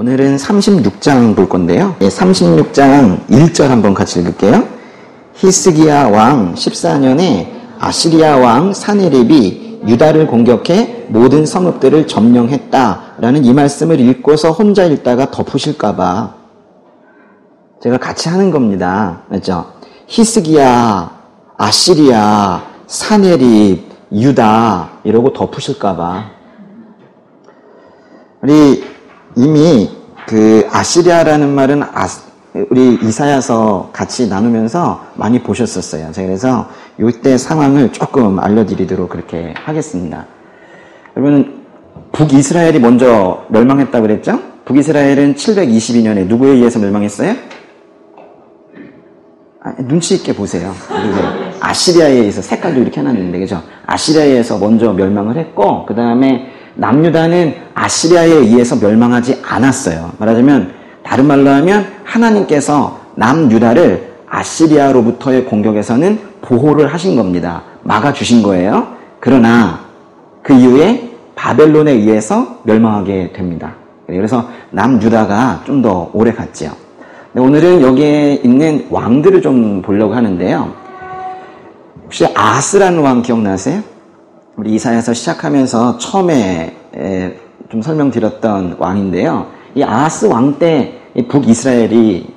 오늘은 36장 볼 건데요. 36장 1절 한번 같이 읽을게요. 히스기야 왕 14년에 아시리아 왕 사네립이 유다를 공격해 모든 성읍들을 점령했다라는 이 말씀을 읽고서 혼자 읽다가 덮으실까봐 제가 같이 하는 겁니다. 맞죠? 히스기야, 아시리아, 사네립, 유다 이러고 덮으실까봐. 우리 이미 그 아시리아라는 말은 우리 이사야서 같이 나누면서 많이 보셨었어요. 제가 그래서 이때 상황을 조금 알려드리도록 그렇게 하겠습니다. 여러분, 북이스라엘이 먼저 멸망했다고 그랬죠? 북이스라엘은 722년에 누구에 의해서 멸망했어요? 눈치 있게 보세요. 아시리아에 의해서 색깔도 이렇게 해놨는데, 그죠? 아시리아에 의해서 먼저 멸망을 했고, 그 다음에 남유다는 아시리아에 의해서 멸망하지 않았어요. 말하자면, 다른 말로 하면 하나님께서 남유다를 아시리아로부터의 공격에서는 보호를 하신 겁니다. 막아주신 거예요. 그러나 그 이후에 바벨론에 의해서 멸망하게 됩니다. 그래서 남유다가 좀 더 오래 갔지요. 오늘은 여기에 있는 왕들을 좀 보려고 하는데요. 혹시 아하스라는 왕 기억나세요? 우리 이사야서 시작하면서 처음에 좀 설명드렸던 왕인데요. 이 아하스 왕 때 북이스라엘이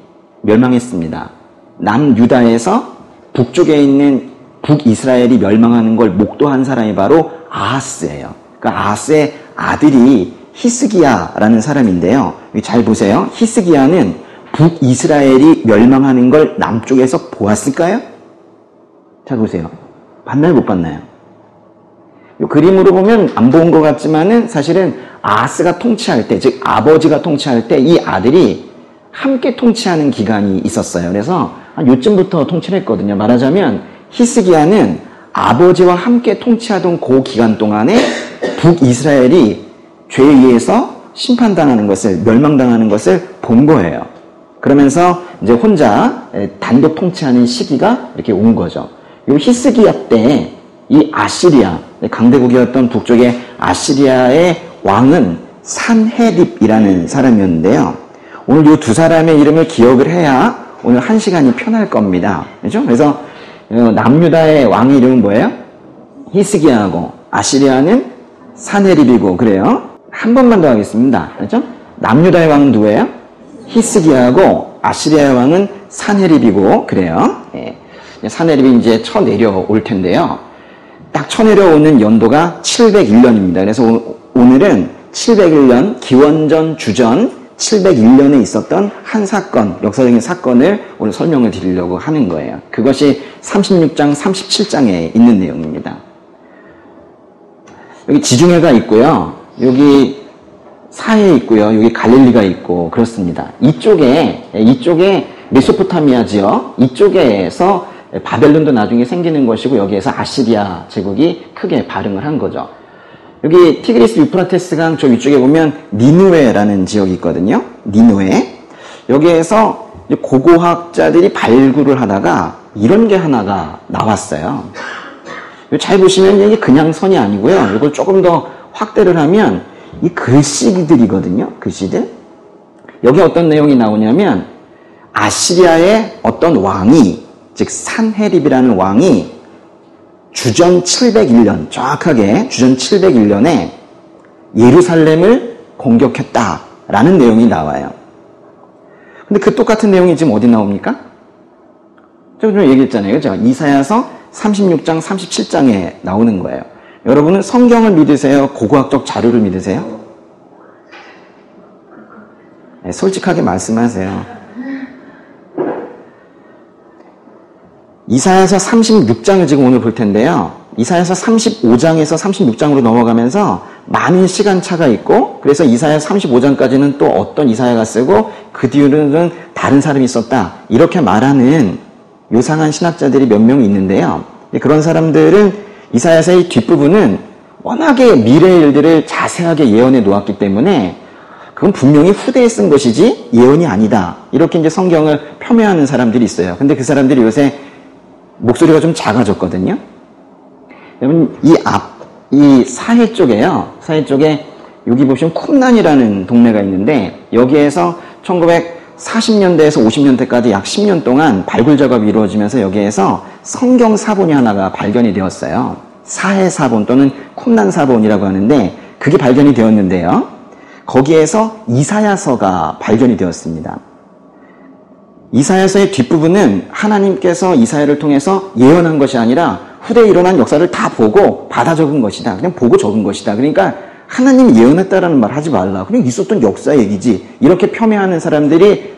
멸망했습니다. 남유다에서 북쪽에 있는 북이스라엘이 멸망하는 걸 목도한 사람이 바로 아하스예요. 그 아하스의 아들이 히스기야라는 사람인데요. 잘 보세요. 히스기야는 북이스라엘이 멸망하는 걸 남쪽에서 보았을까요? 자, 보세요. 봤나요? 못 봤나요? 이 그림으로 보면 안 본 것 같지만은 사실은 아하스가 통치할 때, 즉 아버지가 통치할 때 이 아들이 함께 통치하는 기간이 있었어요. 그래서 한 요쯤부터 통치를 했거든요. 말하자면 히스기야는 아버지와 함께 통치하던 그 기간 동안에 북이스라엘이 죄에 의해서 심판당하는 것을, 멸망당하는 것을 본 거예요. 그러면서 이제 혼자 단독 통치하는 시기가 이렇게 온 거죠. 이 히스기야 때 이 아시리아, 강대국이었던 북쪽의 아시리아의 왕은 산헤립이라는 사람이었는데요. 오늘 이 두 사람의 이름을 기억을 해야 오늘 한 시간이 편할 겁니다. 그렇죠? 그래서 남유다의 왕의 이름은 뭐예요? 히스기야하고 아시리아는 산헤립이고 그래요. 한 번만 더 하겠습니다. 그렇죠? 남유다의 왕은 누구예요? 히스기야하고 아시리아의 왕은 산헤립이고 그래요. 예. 산헤립이 이제 쳐내려올 텐데요. 딱 쳐내려오는 연도가 701년입니다. 그래서 오늘은 701년 기원전 주전 701년에 있었던 한 사건, 역사적인 사건을 오늘 설명을 드리려고 하는 거예요. 그것이 36장, 37장에 있는 내용입니다. 여기 지중해가 있고요. 여기 사해에 있고요. 여기 갈릴리가 있고 그렇습니다. 이쪽에 메소포타미아 지역, 이쪽에서 바벨론도 나중에 생기는 것이고 여기에서 아시리아 제국이 크게 발흥을 한 거죠. 여기 티그리스 유프라테스 강 저 위쪽에 보면 니누에라는 지역이 있거든요. 니누에. 여기에서 고고학자들이 발굴을 하다가 이런 게 하나가 나왔어요. 잘 보시면 이게 그냥 선이 아니고요. 이걸 조금 더 확대를 하면 이 글씨들이거든요. 글씨들. 여기 어떤 내용이 나오냐면 아시리아의 어떤 왕이, 즉 산헤립이라는 왕이 주전 701년, 정확하게 주전 701년에 예루살렘을 공격했다라는 내용이 나와요. 근데 그 똑같은 내용이 지금 어디 나옵니까? 제가 좀 얘기했잖아요. 그죠? 이사야서 36장, 37장에 나오는 거예요. 여러분은 성경을 믿으세요? 고고학적 자료를 믿으세요? 네, 솔직하게 말씀하세요. 이사야서 36장을 지금 오늘 볼 텐데요. 이사야서 35장에서 36장으로 넘어가면서 많은 시간차가 있고 그래서 이사야 35장까지는 또 어떤 이사야가 쓰고 그 뒤로는 다른 사람이 썼다. 이렇게 말하는 요상한 신학자들이 몇 명 있는데요. 그런 사람들은 이사야서의 뒷부분은 워낙에 미래의 일들을 자세하게 예언해 놓았기 때문에 그건 분명히 후대에 쓴 것이지 예언이 아니다. 이렇게 이제 성경을 폄훼하는 사람들이 있어요. 근데 그 사람들이 요새 목소리가 좀 작아졌거든요. 여러분, 이 사해 쪽에요. 사해 쪽에 여기 보시면 쿰난이라는 동네가 있는데 여기에서 1940년대에서 50년대까지 약 10년 동안 발굴 작업이 이루어지면서 여기에서 성경 사본이 하나가 발견이 되었어요. 사해 사본 또는 쿰난 사본이라고 하는데 그게 발견이 되었는데요. 거기에서 이사야서가 발견이 되었습니다. 이사야서의 뒷부분은 하나님께서 이사야를 통해서 예언한 것이 아니라 후대에 일어난 역사를 다 보고 받아 적은 것이다. 그냥 보고 적은 것이다. 그러니까 하나님이 예언했다라는 말 하지 말라. 그냥 있었던 역사 얘기지. 이렇게 폄훼하는 사람들이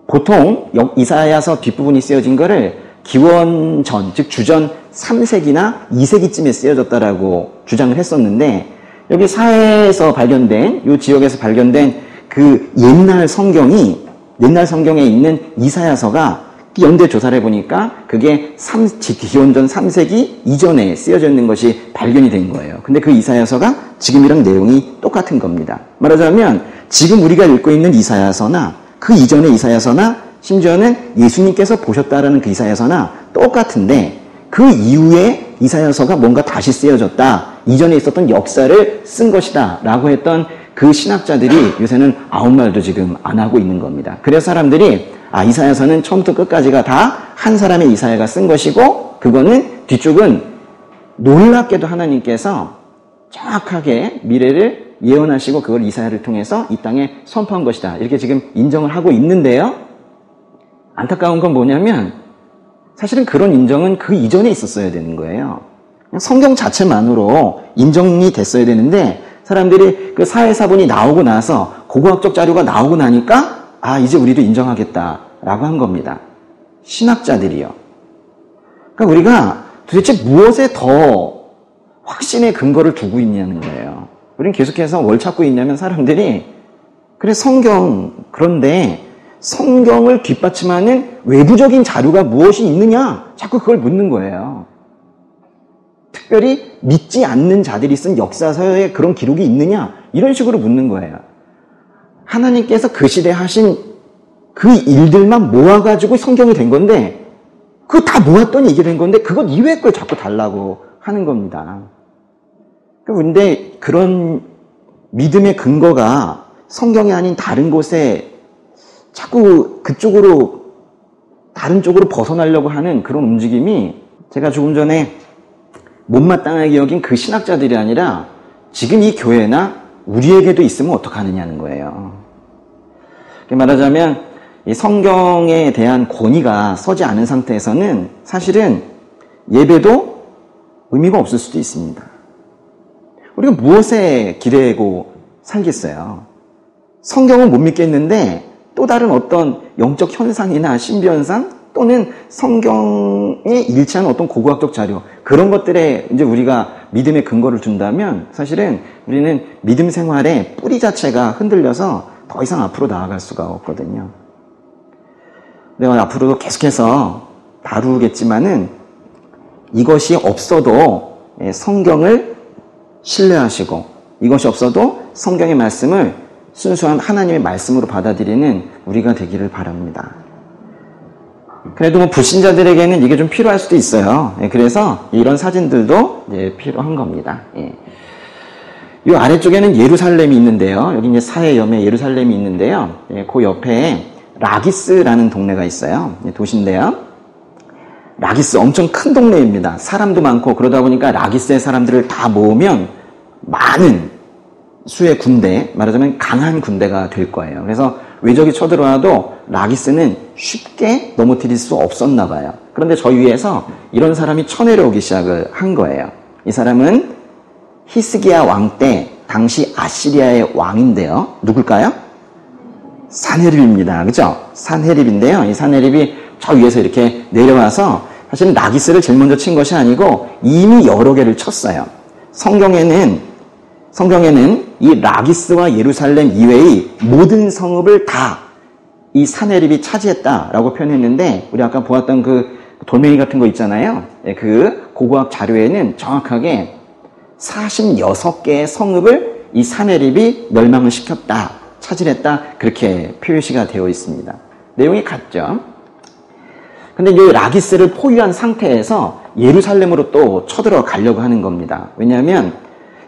보통 이사야서 뒷부분이 쓰여진 거를 기원전, 즉 주전 3세기나 2세기쯤에 쓰여졌다라고 주장을 했었는데 여기 사해에서 발견된, 이 지역에서 발견된 그 옛날 성경에 있는 이사야서가 연대 조사를 해보니까 그게 기원전 3세기 이전에 쓰여져 있는 것이 발견이 된 거예요. 근데 그 이사야서가 지금이랑 내용이 똑같은 겁니다. 말하자면 지금 우리가 읽고 있는 이사야서나 그 이전의 이사야서나 심지어는 예수님께서 보셨다라는 그 이사야서나 똑같은데 그 이후에 이사야서가 뭔가 다시 쓰여졌다. 이전에 있었던 역사를 쓴 것이다. 라고 했던 그 신학자들이 요새는 아무 말도 지금 안 하고 있는 겁니다. 그래서 사람들이 이사야서는 처음부터 끝까지가 다 한 사람의 이사야가 쓴 것이고 그거는 뒤쪽은 놀랍게도 하나님께서 정확하게 미래를 예언하시고 그걸 이사야를 통해서 이 땅에 선포한 것이다. 이렇게 지금 인정을 하고 있는데요. 안타까운 건 뭐냐면 사실은 그런 인정은 그 이전에 있었어야 되는 거예요. 성경 자체만으로 인정이 됐어야 되는데 사람들이 그 사회사본이 나오고 나서 고고학적 자료가 나오고 나니까 이제 우리도 인정하겠다라고 한 겁니다. 신학자들이요. 그러니까 우리가 도대체 무엇에 더 확신의 근거를 두고 있냐는 거예요. 우리는 계속해서 뭘 찾고 있냐면 사람들이 그래 그런데 성경을 뒷받침하는 외부적인 자료가 무엇이 있느냐 자꾸 그걸 묻는 거예요. 특별히 믿지 않는 자들이 쓴 역사서에 그런 기록이 있느냐 이런 식으로 묻는 거예요. 하나님께서 그 시대에 하신 그 일들만 모아가지고 성경이 된 건데 그거 다 모았더니 이게 된 건데 그것 이외의 걸 자꾸 달라고 하는 겁니다. 그런데 그런 믿음의 근거가 성경이 아닌 다른 곳에 자꾸 다른 쪽으로 벗어나려고 하는 그런 움직임이 제가 조금 전에 못마땅하게 여긴 그 신학자들이 아니라 지금 이 교회나 우리에게도 있으면 어떡하느냐는 거예요. 말하자면 이 성경에 대한 권위가 서지 않은 상태에서는 사실은 예배도 의미가 없을 수도 있습니다. 우리가 무엇에 기대고 살겠어요? 성경은 못 믿겠는데 또 다른 어떤 영적 현상이나 신비현상 또는 성경에 일치하는 어떤 고고학적 자료 그런 것들에 이제 우리가 믿음의 근거를 둔다면 사실은 우리는 믿음 생활의 뿌리 자체가 흔들려서 더 이상 앞으로 나아갈 수가 없거든요. 내가 앞으로도 계속해서 다루겠지만은 이것이 없어도 성경을 신뢰하시고 이것이 없어도 성경의 말씀을 순수한 하나님의 말씀으로 받아들이는 우리가 되기를 바랍니다. 그래도 불신자들에게는 이게 좀 필요할 수도 있어요. 그래서 이런 사진들도 필요한 겁니다. 이 아래쪽에는 예루살렘이 있는데요. 여기 이제 사해염에 예루살렘이 있는데요. 그 옆에 라기스라는 동네가 있어요. 도시인데요. 라기스 엄청 큰 동네입니다. 사람도 많고 그러다 보니까 라기스의 사람들을 다 모으면 많은 수의 군대, 말하자면 강한 군대가 될 거예요. 그래서 외적이 쳐들어와도 라기스는 쉽게 넘어뜨릴 수 없었나 봐요. 그런데 저 위에서 이런 사람이 쳐내려오기 시작을 한 거예요. 이 사람은 히스기야 왕 때 당시 아시리아의 왕인데요. 누굴까요? 산헤립입니다. 그죠? 산헤립인데요. 이 산헤립이 저 위에서 이렇게 내려와서 사실은 라기스를 제일 먼저 친 것이 아니고 이미 여러 개를 쳤어요. 성경에는 이 라기스와 예루살렘 이외의 모든 성읍을 다 이 산헤립이 차지했다라고 표현했는데 우리 아까 보았던 그 돌멩이 같은 거 있잖아요. 그 고고학 자료에는 정확하게 46개의 성읍을 이 산헤립이 멸망을 시켰다, 차지했다 그렇게 표시가 되어 있습니다. 내용이 같죠. 근데 이 라기스를 포위한 상태에서 예루살렘으로 또 쳐들어 가려고 하는 겁니다. 왜냐하면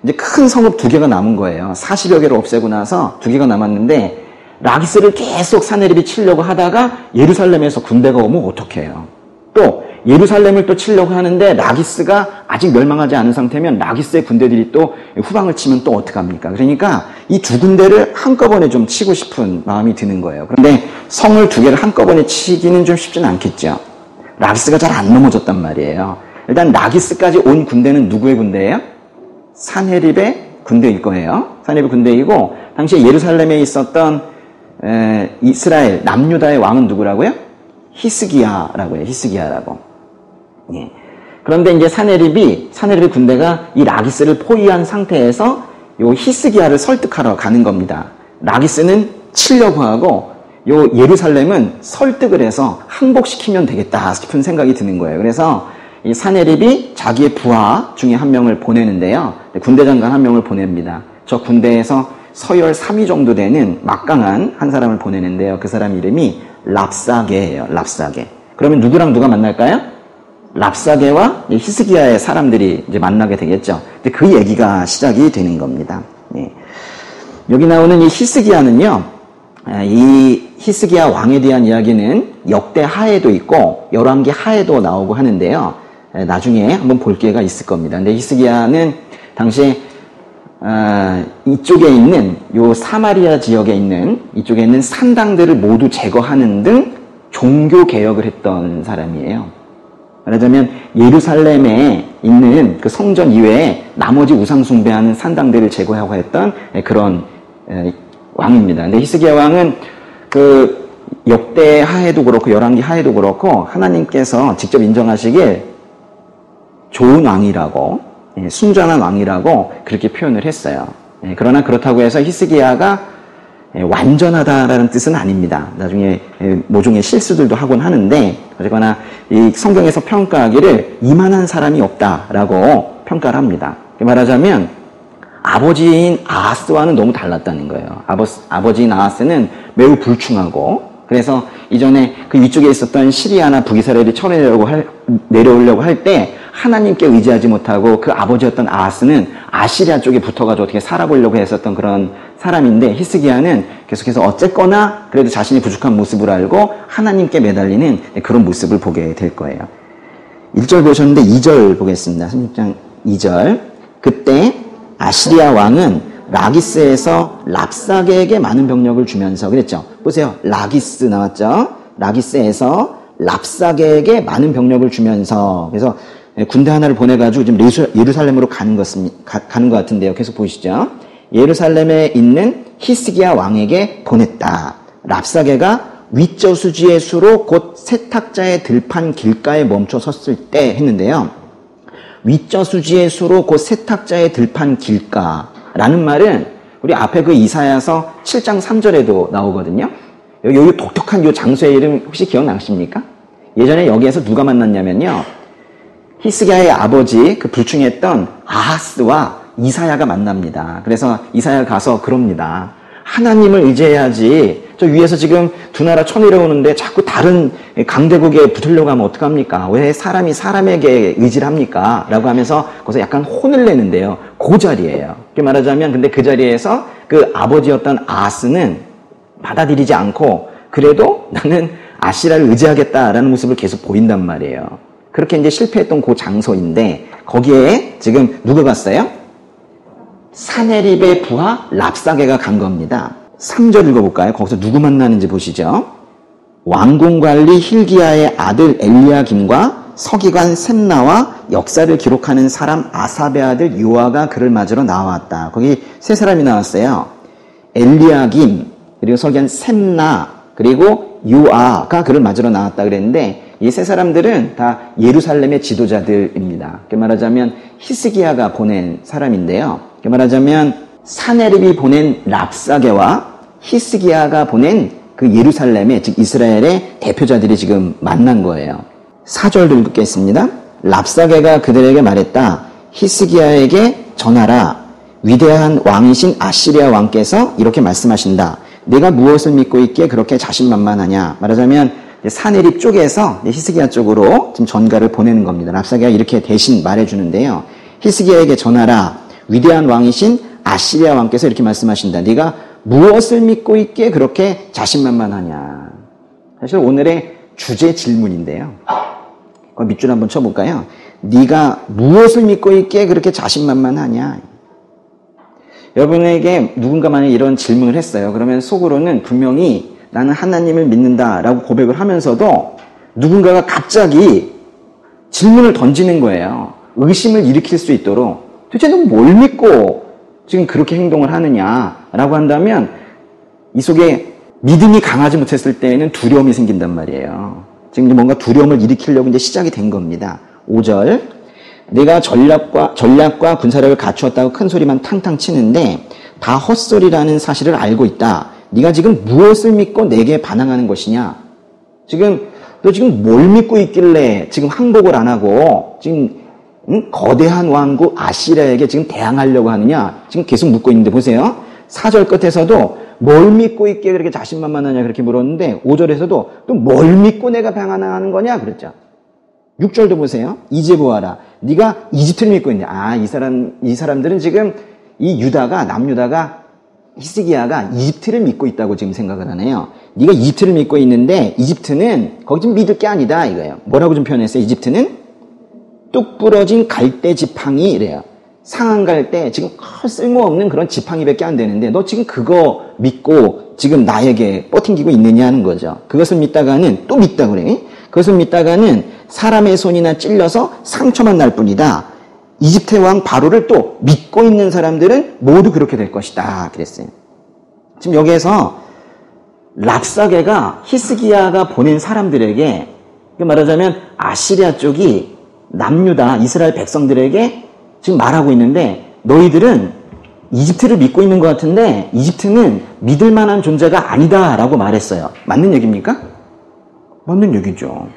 이제 큰 성읍 2개가 남은 거예요. 40여 개를 없애고 나서 2개가 남았는데 라기스를 계속 사네립이 치려고 하다가 예루살렘에서 군대가 오면 어떡해요. 또 예루살렘을 또 치려고 하는데 라기스가 아직 멸망하지 않은 상태면 라기스의 군대들이 또 후방을 치면 또 어떡합니까? 그러니까 이 2군데를 한꺼번에 좀 치고 싶은 마음이 드는 거예요. 그런데 성을 2개를 한꺼번에 치기는 좀 쉽지는 않겠죠. 라기스가 잘 안 넘어졌단 말이에요. 일단 라기스까지 온 군대는 누구의 군대예요? 사네립의 군대일 거예요. 사네립의 군대이고 당시에 예루살렘에 있었던 이스라엘 남유다의 왕은 누구라고요? 히스기야라고 해요. 히스기야라고. 예. 그런데 이제 사네립의 군대가 이 라기스를 포위한 상태에서 요 히스기야를 설득하러 가는 겁니다. 라기스는 치려고 하고 요 예루살렘은 설득을 해서 항복시키면 되겠다 싶은 생각이 드는 거예요. 그래서 이 사네립이 자기의 부하 중에 한 명을 보내는데요. 군대 장관 한 명을 보냅니다. 저 군대에서 서열 3위 정도 되는 막강한 한 사람을 보내는데요. 그 사람 이름이 랍사게예요. 랍사게. 그러면 누구랑 누가 만날까요? 랍사게와 히스기야의 사람들이 이제 만나게 되겠죠. 근데 그 얘기가 시작이 되는 겁니다. 네. 여기 나오는 이 히스기야는요, 이 히스기야 왕에 대한 이야기는 역대 하에도 있고 열왕기 하에도 나오고 하는데요. 나중에 한번 볼 기회가 있을 겁니다. 근데 히스기야는 당시에 이쪽에 있는 요 사마리아 지역에 있는 이쪽에 있는 산당들을 모두 제거하는 등 종교 개혁을 했던 사람이에요. 말하자면 예루살렘에 있는 그 성전 이외에 나머지 우상 숭배하는 산당들을 제거하고 했던 그런 왕입니다. 근데 히스기야 왕은 그 역대 하에도 그렇고 열왕기 하에도 그렇고 하나님께서 직접 인정하시길 좋은 왕이라고, 순전한 왕이라고 그렇게 표현을 했어요. 그러나 그렇다고 해서 히스기야가 완전하다라는 뜻은 아닙니다. 나중에 모종의 실수들도 하곤 하는데 어쨌거나 이 성경에서 평가하기를 이만한 사람이 없다라고 평가를 합니다. 말하자면 아버지인 아하스와는 너무 달랐다는 거예요. 아버지인 아하스는 매우 불충하고, 그래서 이전에 그 위쪽에 있었던 시리아나 북이스라엘이 내려오려고 할 때 하나님께 의지하지 못하고 그 아버지였던 아하스는 아시리아 쪽에 붙어가지고 어떻게 살아보려고 했었던 그런 사람인데, 히스기야는 계속해서 어쨌거나 그래도 자신이 부족한 모습을 알고 하나님께 매달리는 그런 모습을 보게 될 거예요. 1절 보셨는데 2절 보겠습니다. 16장 2절. 그때 아시리아 왕은 라기스에서 랍사게에게 많은 병력을 주면서, 그랬죠? 보세요. 라기스 나왔죠? 라기스에서 랍사게에게 많은 병력을 주면서, 그래서 군대 하나를 보내가지고 지금 예루살렘으로 가는 것 같은데요. 계속 보시죠. 예루살렘에 있는 히스기야 왕에게 보냈다. 랍사게가 윗저수지의 수로 곧 세탁자의 들판 길가에 멈춰 섰을 때 했는데요. 윗저수지의 수로 곧 세탁자의 들판 길가라는 말은 우리 앞에 그 이사야서 7장 3절에도 나오거든요. 여기 독특한 이 장소의 이름 혹시 기억나십니까? 예전에 여기에서 누가 만났냐면요. 히스기야의 아버지, 그 불충했던 아하스와 이사야가 만납니다. 그래서 이사야가 가서 그럽니다. 하나님을 의지해야지. 저 위에서 지금 두 나라 쳐내려오는데 자꾸 다른 강대국에 붙으려고 하면 어떡합니까? 왜 사람이 사람에게 의지를 합니까? 라고 하면서 거기서 약간 혼을 내는데요. 그 자리예요. 이렇게 말하자면, 근데 그 자리에서 그 아버지였던 아하스는 받아들이지 않고 그래도 나는 아시라를 의지하겠다라는 모습을 계속 보인단 말이에요. 그렇게 이제 실패했던 그 장소인데 거기에 지금 누가 갔어요? 사네립의 부하 랍사게가 간 겁니다. 3절 읽어볼까요? 거기서 누구 만나는지 보시죠. 왕궁관리 힐기야의 아들 엘리야김과 서기관 셈나와 역사를 기록하는 사람 아삽의 아들 요아가 그를 맞으러 나왔다. 거기 세 사람이 나왔어요. 엘리야김, 그리고 서기관 셈나, 그리고 요아가 그를 맞으러 나왔다 그랬는데 이 세 사람들은 다 예루살렘의 지도자들입니다. 말하자면 히스기야가 보낸 사람인데요. 말하자면 사네립이 보낸 랍사게와 히스기야가 보낸 그 예루살렘의, 즉 이스라엘의 대표자들이 지금 만난 거예요. 4절도 읽겠습니다. 랍사게가 그들에게 말했다. 히스기야에게 전하라. 위대한 왕이신 아시리아 왕께서 이렇게 말씀하신다. 내가 무엇을 믿고 있기에 그렇게 자신만만하냐. 말하자면 사네립 쪽에서 히스기야 쪽으로 지금 전가를 보내는 겁니다. 랍사게가 이렇게 대신 말해주는데요. 히스기야에게 전하라. 위대한 왕이신 아시리아 왕께서 이렇게 말씀하신다. 네가 무엇을 믿고 있기에 그렇게 자신만만하냐. 사실 오늘의 주제 질문인데요. 그 밑줄 한번 쳐볼까요? 네가 무엇을 믿고 있기에 그렇게 자신만만하냐. 여러분에게 누군가 만약에 이런 질문을 했어요. 그러면 속으로는 분명히 나는 하나님을 믿는다라고 고백을 하면서도 누군가가 갑자기 질문을 던지는 거예요. 의심을 일으킬 수 있도록 도대체 너 뭘 믿고 지금 그렇게 행동을 하느냐라고 한다면 이 속에 믿음이 강하지 못했을 때에는 두려움이 생긴단 말이에요. 지금 뭔가 두려움을 일으키려고 이제 시작이 된 겁니다. 5절. 내가 전략과 군사력을 갖추었다고 큰 소리만 탕탕 치는데 다 헛소리라는 사실을 알고 있다. 네가 지금 무엇을 믿고 내게 반항하는 것이냐? 너 지금 뭘 믿고 있길래 지금 항복을 안 하고 지금 거대한 왕국 아시리아에게 지금 대항하려고 하느냐? 지금 계속 묻고 있는데 보세요. 4절 끝에서도 뭘 믿고 있기에 그렇게 자신만만하냐 그렇게 물었는데 5절에서도 또 뭘 믿고 내가 반항하는 거냐 그랬죠. 6절도 보세요. 이제 보아라. 네가 이집트를 믿고 있는데 이 사람들은 지금 이 남유다가 히스기야가 이집트를 믿고 있다고 지금 생각을 하네요. 네가 이집트를 믿고 있는데 이집트는 거기 좀 믿을 게 아니다 이거예요. 뭐라고 좀 표현했어요? 이집트는 뚝 부러진 갈대 지팡이 이래요. 상한 갈대 지금 쓸모없는 그런 지팡이밖에 안 되는데 너 지금 그거 믿고 지금 나에게 뻗팅기고 있느냐 하는 거죠. 그것을 믿다가는 또 믿다 그래. 그것을 믿다가는 사람의 손이나 찔려서 상처만 날 뿐이다. 이집트 왕 바로를 또 믿고 있는 사람들은 모두 그렇게 될 것이다. 그랬어요. 지금 여기에서 랍사게가 히스기야가 보낸 사람들에게 말하자면 아시리아 쪽이 남유다 이스라엘 백성들에게 지금 말하고 있는데 너희들은 이집트를 믿고 있는 것 같은데 이집트는 믿을 만한 존재가 아니다라고 말했어요. 맞는 얘기입니까? 맞는 얘기죠.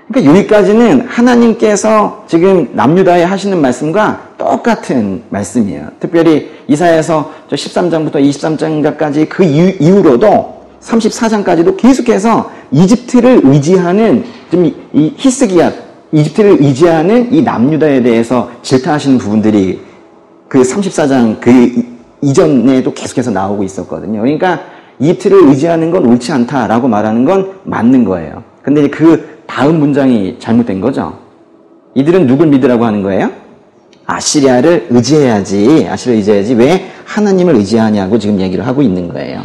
그러니까 여기까지는 하나님께서 지금 남유다에 하시는 말씀과 똑같은 말씀이에요. 특별히 이사야에서 13장부터 23장까지 그 이후로도 34장까지도 계속해서 이집트를 의지하는 좀 이 히스기야 이집트를 의지하는 이 남유다에 대해서 질타하시는 부분들이 그 34장 그 이전에도 계속해서 나오고 있었거든요. 그러니까 이집트를 의지하는 건 옳지 않다라고 말하는 건 맞는 거예요. 근데 그 다음 문장이 잘못된 거죠. 이들은 누굴 믿으라고 하는 거예요? 아시리아를 의지해야지. 왜 하나님을 의지하냐고 지금 얘기를 하고 있는 거예요.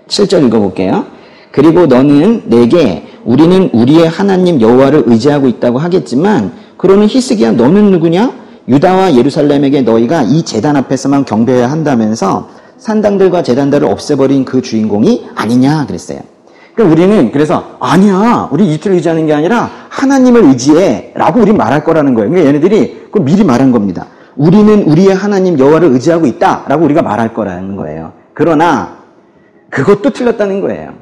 7절 읽어볼게요. 그리고 너는 내게 우리는 우리의 하나님 여호와를 의지하고 있다고 하겠지만 그러는 히스기야 너는 누구냐? 유다와 예루살렘에게 너희가 이 제단 앞에서만 경배해야 한다면서 산당들과 제단들을 없애버린 그 주인공이 아니냐 그랬어요. 그러니까 우리는 그래서 아니야 우리 이집트를 의지하는 게 아니라 하나님을 의지해 라고 우리 말할 거라는 거예요. 그러니까 얘네들이 그걸 미리 말한 겁니다. 우리는 우리의 하나님 여호와를 의지하고 있다 라고 우리가 말할 거라는 거예요. 그러나 그것도 틀렸다는 거예요.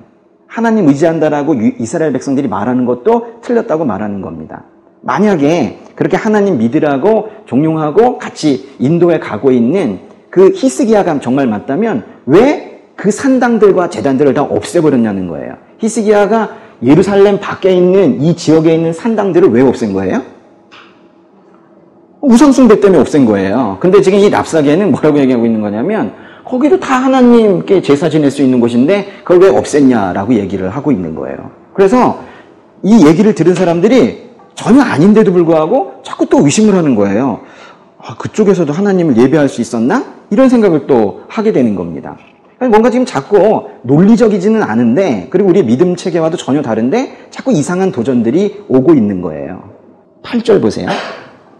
하나님 의지한다라고 이스라엘 백성들이 말하는 것도 틀렸다고 말하는 겁니다. 만약에 그렇게 하나님 믿으라고 종용하고 같이 인도에 가고 있는 그 히스기야가 정말 맞다면 왜 그 산당들과 제단들을 다 없애버렸냐는 거예요. 히스기야가 예루살렘 밖에 있는 이 지역에 있는 산당들을 왜 없앤 거예요? 우상숭배 때문에 없앤 거예요. 근데 지금 이 랍사게는 뭐라고 얘기하고 있는 거냐면 거기도 다 하나님께 제사 지낼 수 있는 곳인데 그걸 왜 없앴냐라고 얘기를 하고 있는 거예요. 그래서 이 얘기를 들은 사람들이 전혀 아닌데도 불구하고 자꾸 또 의심을 하는 거예요. 그쪽에서도 하나님을 예배할 수 있었나? 이런 생각을 또 하게 되는 겁니다. 뭔가 지금 자꾸 논리적이지는 않은데 그리고 우리의 믿음 체계와도 전혀 다른데 자꾸 이상한 도전들이 오고 있는 거예요. 8절 보세요.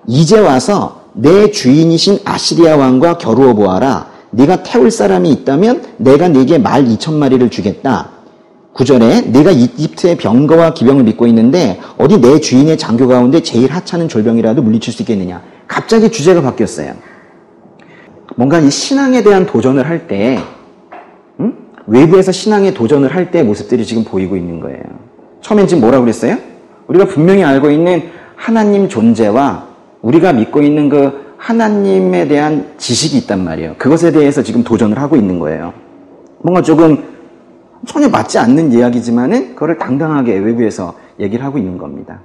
이제 와서 내 주인이신 아시리아 왕과 겨루어 보아라. 네가 태울 사람이 있다면 내가 네게 말 2,000마리를 주겠다. 9절에 내가 이집트의 병거와 기병을 믿고 있는데 어디 내 주인의 장교 가운데 제일 하찮은 졸병이라도 물리칠 수 있겠느냐. 갑자기 주제가 바뀌었어요. 뭔가 이 신앙에 대한 도전을 할 때 외부에서 신앙에 도전을 할 때 모습들이 지금 보이고 있는 거예요. 처음엔 지금 뭐라고 그랬어요? 우리가 분명히 알고 있는 하나님 존재와 우리가 믿고 있는 그 하나님에 대한 지식이 있단 말이에요. 그것에 대해서 지금 도전을 하고 있는 거예요. 뭔가 조금 전혀 맞지 않는 이야기지만은 그거를 당당하게 외부에서 얘기를 하고 있는 겁니다.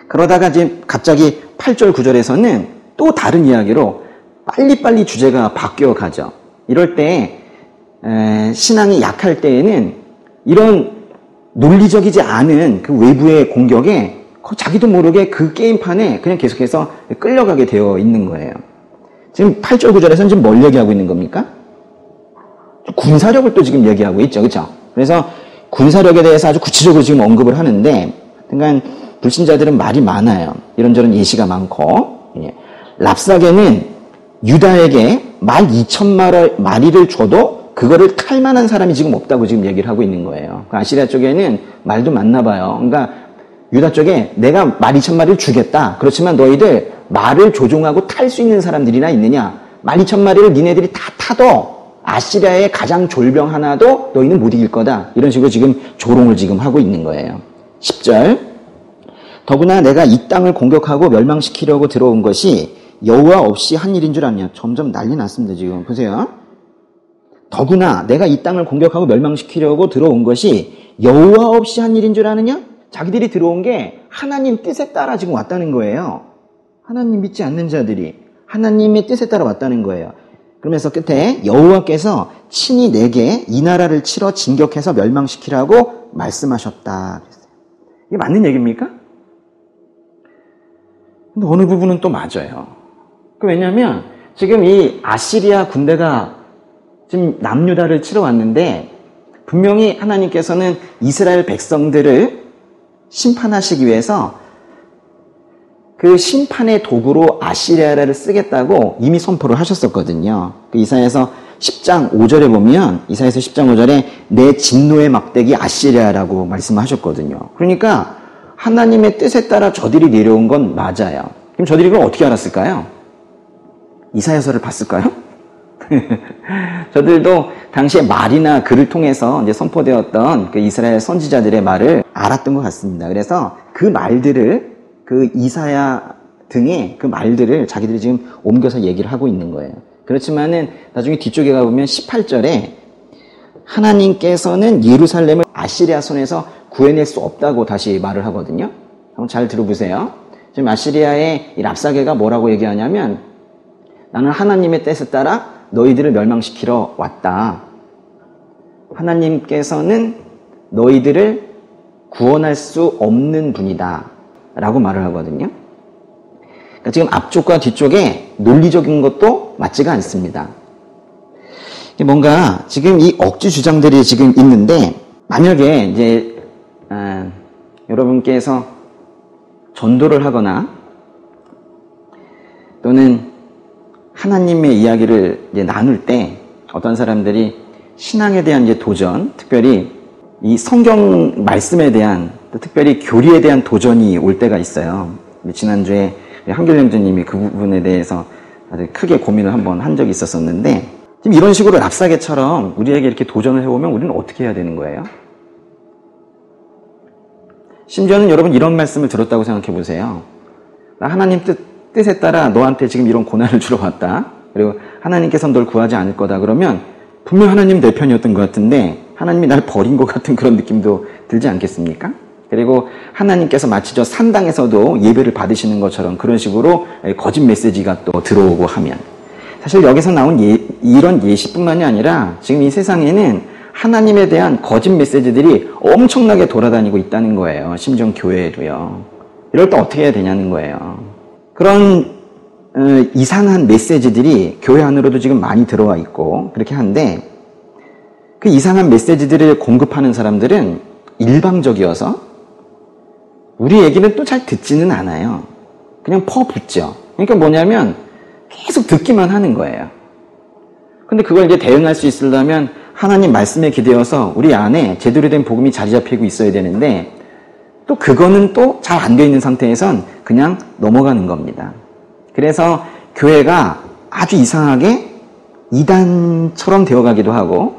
그러다가 이제 갑자기 8절 9절에서는 또 다른 이야기로 빨리빨리 주제가 바뀌어 가죠. 이럴 때 신앙이 약할 때에는 이런 논리적이지 않은 그 외부의 공격에 자기도 모르게 그 게임판에 그냥 계속해서 끌려가게 되어 있는 거예요. 지금 8절 9절에서는 지금 뭘 얘기하고 있는 겁니까? 군사력을 또 지금 얘기하고 있죠. 그렇죠? 그래서 군사력에 대해서 아주 구체적으로 지금 언급을 하는데, 그러니까 불신자들은 말이 많아요. 이런저런 예시가 많고, 랍사게는 유다에게 말 2,000마리를 줘도 그거를 탈 만한 사람이 지금 없다고 지금 얘기를 하고 있는 거예요. 아시리아 쪽에는 말도 많나 봐요. 그러니까 유다 쪽에 내가 말 2,000마리를 주겠다. 그렇지만 너희들 말을 조종하고 탈 수 있는 사람들이나 있느냐? 말 2,000마리를 니네들이 다 타도 아시리아의 가장 졸병 하나도 너희는 못 이길 거다. 이런 식으로 지금 조롱을 지금 하고 있는 거예요. 10절. 더구나 내가 이 땅을 공격하고 멸망시키려고 들어온 것이 여호와 없이 한 일인 줄 아냐. 점점 난리 났습니다. 지금 보세요. 더구나 내가 이 땅을 공격하고 멸망시키려고 들어온 것이 여호와 없이 한 일인 줄 아느냐? 자기들이 들어온 게 하나님 뜻에 따라 지금 왔다는 거예요. 하나님 믿지 않는 자들이 하나님의 뜻에 따라 왔다는 거예요. 그러면서 끝에 여호와께서 친히 내게 이 나라를 치러 진격해서 멸망시키라고 말씀하셨다. 이게 맞는 얘기입니까? 근데 어느 부분은 또 맞아요. 왜냐하면 지금 이 아시리아 군대가 지금 남유다를 치러 왔는데 분명히 하나님께서는 이스라엘 백성들을 심판하시기 위해서 그 심판의 도구로 아시리아를 쓰겠다고 이미 선포를 하셨었거든요. 이사야서 10장 5절에 보면 이사야서 10장 5절에 내 진노의 막대기 아시리아라고 말씀하셨거든요. 그러니까 하나님의 뜻에 따라 저들이 내려온 건 맞아요. 그럼 저들이 그걸 어떻게 알았을까요? 이사야서를 봤을까요? 저들도 당시에 말이나 글을 통해서 이제 선포되었던 그 이스라엘 선지자들의 말을 알았던 것 같습니다. 그래서 그 말들을 그 이사야 등의 그 말들을 자기들이 지금 옮겨서 얘기를 하고 있는 거예요. 그렇지만은 나중에 뒤쪽에 가보면 18절에 하나님께서는 예루살렘을 아시리아 손에서 구해낼 수 없다고 다시 말을 하거든요. 한번 잘 들어보세요. 지금 아시리아의 이 랍사게가 뭐라고 얘기하냐면 나는 하나님의 뜻에 따라 너희들을 멸망시키러 왔다. 하나님께서는 너희들을 구원할 수 없는 분이다. 라고 말을 하거든요. 그러니까 지금 앞쪽과 뒤쪽에 논리적인 것도 맞지가 않습니다. 뭔가 지금 이 억지 주장들이 지금 있는데, 만약에 이제, 여러분께서 전도를 하거나 또는 하나님의 이야기를 이제 나눌 때 어떤 사람들이 신앙에 대한 이제 도전, 특별히 이 성경 말씀에 대한, 특별히 교리에 대한 도전이 올 때가 있어요. 지난주에 한길 형제님이 그 부분에 대해서 아주 크게 고민을 한번 한 적이 있었었는데, 지금 이런 식으로 랍사게처럼 우리에게 이렇게 도전을 해오면 우리는 어떻게 해야 되는 거예요? 심지어는 여러분 이런 말씀을 들었다고 생각해 보세요. 나 하나님 뜻에 따라 너한테 지금 이런 고난을 주러 왔다. 그리고 하나님께서는 널 구하지 않을 거다. 그러면 분명 하나님 내 편이었던 것 같은데 하나님이 날 버린 것 같은 그런 느낌도 들지 않겠습니까? 그리고 하나님께서 마치 저 산당에서도 예배를 받으시는 것처럼 그런 식으로 거짓 메시지가 또 들어오고 하면, 사실 여기서 나온 이런 예시뿐만이 아니라 지금 이 세상에는 하나님에 대한 거짓 메시지들이 엄청나게 돌아다니고 있다는 거예요. 심지어 교회에도요. 이럴 때 어떻게 해야 되냐는 거예요. 그런 이상한 메시지들이 교회 안으로도 지금 많이 들어와 있고 그렇게 한데, 그 이상한 메시지들을 공급하는 사람들은 일방적이어서 우리 얘기는 또 잘 듣지는 않아요. 그냥 퍼붓죠. 그러니까 뭐냐면 계속 듣기만 하는 거예요. 근데 그걸 이제 대응할 수 있으려면 하나님 말씀에 기대어서 우리 안에 제대로 된 복음이 자리 잡히고 있어야 되는데, 또 그거는 또 잘 안 돼 있는 상태에선 그냥 넘어가는 겁니다. 그래서 교회가 아주 이상하게 이단처럼 되어가기도 하고,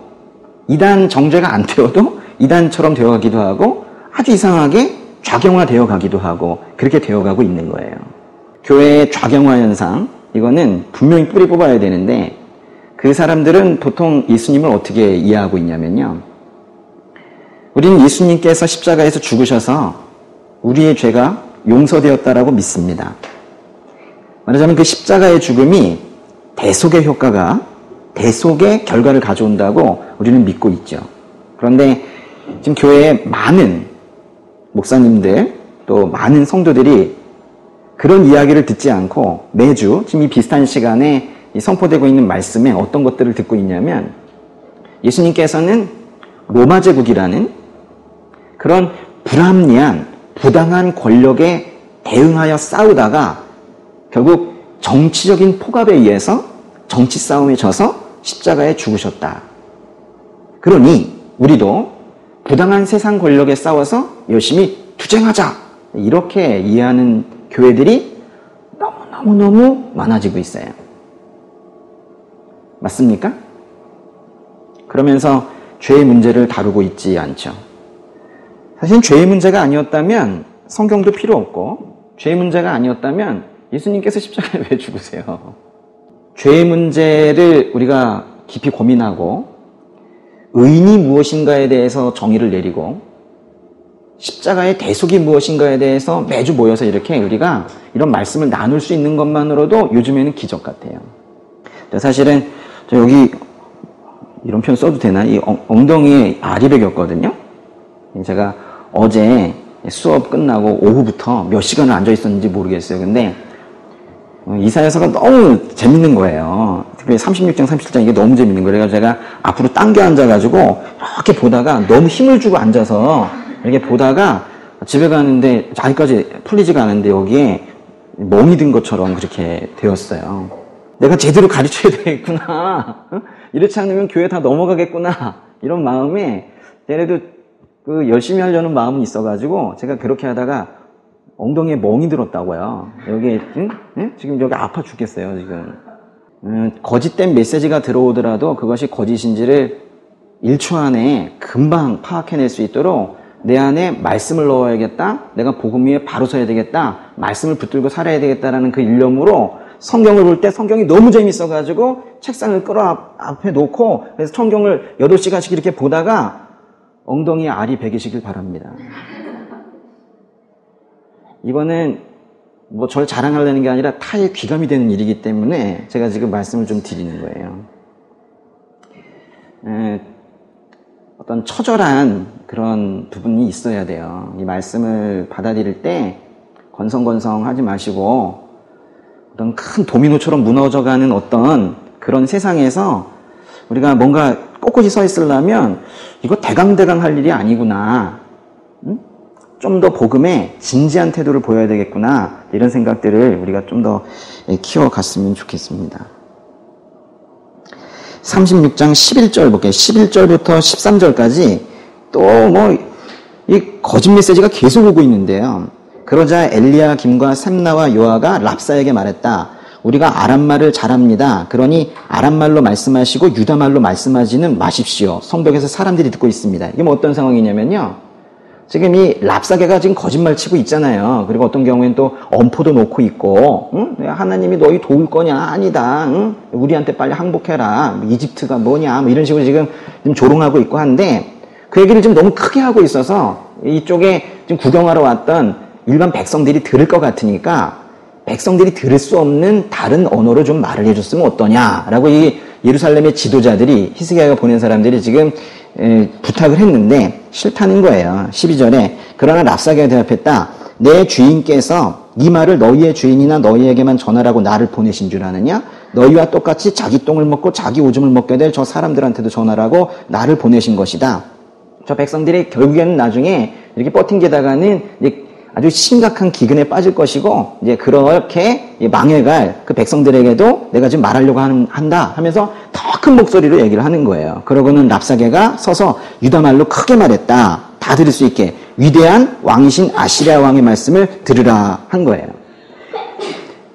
이단 정죄가 안 되어도 이단처럼 되어가기도 하고, 아주 이상하게 좌경화 되어가기도 하고, 그렇게 되어가고 있는 거예요. 교회의 좌경화 현상, 이거는 분명히 뿌리 뽑아야 되는데, 그 사람들은 보통 예수님을 어떻게 이해하고 있냐면요, 우리는 예수님께서 십자가에서 죽으셔서 우리의 죄가 용서되었다라고 믿습니다. 말하자면 그 십자가의 죽음이 대속의 결과를 가져온다고 우리는 믿고 있죠. 그런데 지금 교회에 많은 목사님들 또 많은 성도들이 그런 이야기를 듣지 않고 매주 지금 이 비슷한 시간에 선포되고 있는 말씀에 어떤 것들을 듣고 있냐면 예수님께서는 로마 제국이라는 그런 불합리한 부당한 권력에 대응하여 싸우다가 결국 정치적인 폭압에 의해서 정치 싸움에 져서 십자가에 죽으셨다. 그러니 우리도 부당한 세상 권력에 싸워서 열심히 투쟁하자. 이렇게 이해하는 교회들이 너무너무 많아지고 있어요. 맞습니까? 그러면서 죄의 문제를 다루고 있지 않죠. 사실 죄의 문제가 아니었다면 성경도 필요 없고 죄의 문제가 아니었다면 예수님께서 십자가에 왜 죽으세요? 죄의 문제를 우리가 깊이 고민하고 의인이 무엇인가에 대해서 정의를 내리고 십자가의 대속이 무엇인가에 대해서 매주 모여서 이렇게 우리가 이런 말씀을 나눌 수 있는 것만으로도 요즘에는 기적 같아요. 사실은 저 여기 이런 표현 써도 되나? 이 엉덩이에 알이 베겼거든요. 제가 어제 수업 끝나고 오후부터 몇 시간을 앉아 있었는지 모르겠어요. 근데 이사야서가 너무 재밌는 거예요. 특히 36장, 37장 이게 너무 재밌는 거예요. 그래서 제가 앞으로 당겨 앉아가지고 이렇게 보다가 너무 힘을 주고 앉아서 이렇게 보다가 집에 가는데 아직까지 풀리지가 않은데 여기에 멍이 든 것처럼 그렇게 되었어요. 내가 제대로 가르쳐야 되겠구나. 이렇지 않으면 교회 다 넘어가겠구나. 이런 마음에 그래도 열심히 하려는 마음은 있어가지고 제가 그렇게 하다가 엉덩이에 멍이 들었다고요. 여기 지금 여기 아파 죽겠어요. 지금 거짓된 메시지가 들어오더라도 그것이 거짓인지를 1초 안에 금방 파악해낼 수 있도록 내 안에 말씀을 넣어야겠다. 내가 복음 위에 바로 서야 되겠다. 말씀을 붙들고 살아야 되겠다라는 그 일념으로 성경을 볼 때 성경이 너무 재밌어가지고 책상을 끌어 앞에 놓고 그래서 성경을 8시간씩 이렇게 보다가 엉덩이에 알이 베기시길 바랍니다. 이거는 뭐 저를 자랑하려는 게 아니라 타의 귀감이 되는 일이기 때문에 제가 지금 말씀을 좀 드리는 거예요. 어떤 처절한 그런 부분이 있어야 돼요. 이 말씀을 받아들일 때 건성건성하지 마시고 어떤 큰 도미노처럼 무너져가는 어떤 그런 세상에서 우리가 뭔가 꼿꼿이 서 있으려면 이거 대강대강 할 일이 아니구나. 좀 더 복음에 진지한 태도를 보여야 되겠구나. 이런 생각들을 우리가 좀 더 키워갔으면 좋겠습니다. 36장 11절 볼게요. 11절부터 13절까지 또 이 거짓 메시지가 계속 오고 있는데요. 그러자 엘리야 김과 샘나와 요아가 랍사에게 말했다. 우리가 아람말을 잘합니다. 그러니 아람말로 말씀하시고 유다말로 말씀하지는 마십시오. 성벽에서 사람들이 듣고 있습니다. 이게 뭐 어떤 상황이냐면요. 지금 이 랍사게가 지금 거짓말 치고 있잖아요. 그리고 어떤 경우에는 또 엄포도 놓고 있고, 하나님이 너희 도울 거냐? 아니다. 우리한테 빨리 항복해라. 이집트가 뭐냐? 뭐 이런 식으로 지금 조롱하고 있고 한데, 그 얘기를 지금 너무 크게 하고 있어서 이쪽에 지금 구경하러 왔던 일반 백성들이 들을 것 같으니까 백성들이 들을 수 없는 다른 언어로 좀 말을 해줬으면 어떠냐라고 이 예루살렘의 지도자들이 히스기야가 보낸 사람들이 지금 부탁을 했는데 싫다는 거예요. 12절에 그러나 랍사게가 대답했다. 내 주인께서 이 말을 너희의 주인이나 너희에게만 전하라고 나를 보내신 줄 아느냐? 너희와 똑같이 자기 똥을 먹고 자기 오줌을 먹게 될 저 사람들한테도 전하라고 나를 보내신 것이다. 저 백성들이 결국에는 나중에 이렇게 버팅기다가는 이제 아주 심각한 기근에 빠질 것이고 이제 그렇게 망해갈 그 백성들에게도 내가 지금 말하려고 한다 하면서 더 큰 목소리로 얘기를 하는 거예요. 그러고는 랍사게가 서서 유다말로 크게 말했다. 다 들을 수 있게 위대한 왕이신 아시리아 왕의 말씀을 들으라 한 거예요.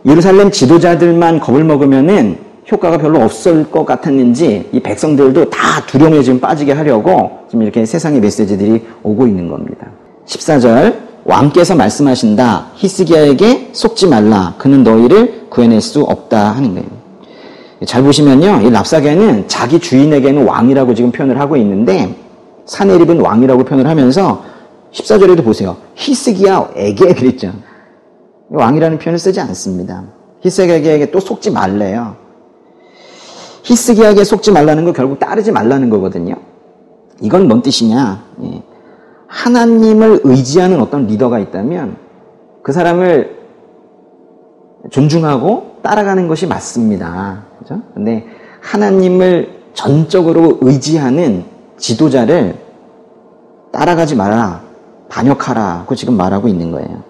예루살렘 지도자들만 겁을 먹으면은 효과가 별로 없을 것 같았는지 이 백성들도 다 두려움에 지금 빠지게 하려고 지금 이렇게 세상의 메시지들이 오고 있는 겁니다. 14절 왕께서 말씀하신다. 히스기야에게 속지 말라. 그는 너희를 구해낼 수 없다 하는 거예요. 잘 보시면요. 이 랍사게는 자기 주인에게는 왕이라고 지금 표현을 하고 있는데 사네립은 왕이라고 표현을 하면서 14절에도 보세요. 히스기야에게 그랬죠. 왕이라는 표현을 쓰지 않습니다. 히스기야에게 또 속지 말래요. 히스기야에게 속지 말라는 거 결국 따르지 말라는 거거든요. 이건 뭔 뜻이냐? 하나님을 의지하는 어떤 리더가 있다면 그 사람을 존중하고 따라가는 것이 맞습니다. 그죠? 근데 하나님을 전적으로 의지하는 지도자를 따라가지 마라, 반역하라고 지금 말하고 있는 거예요.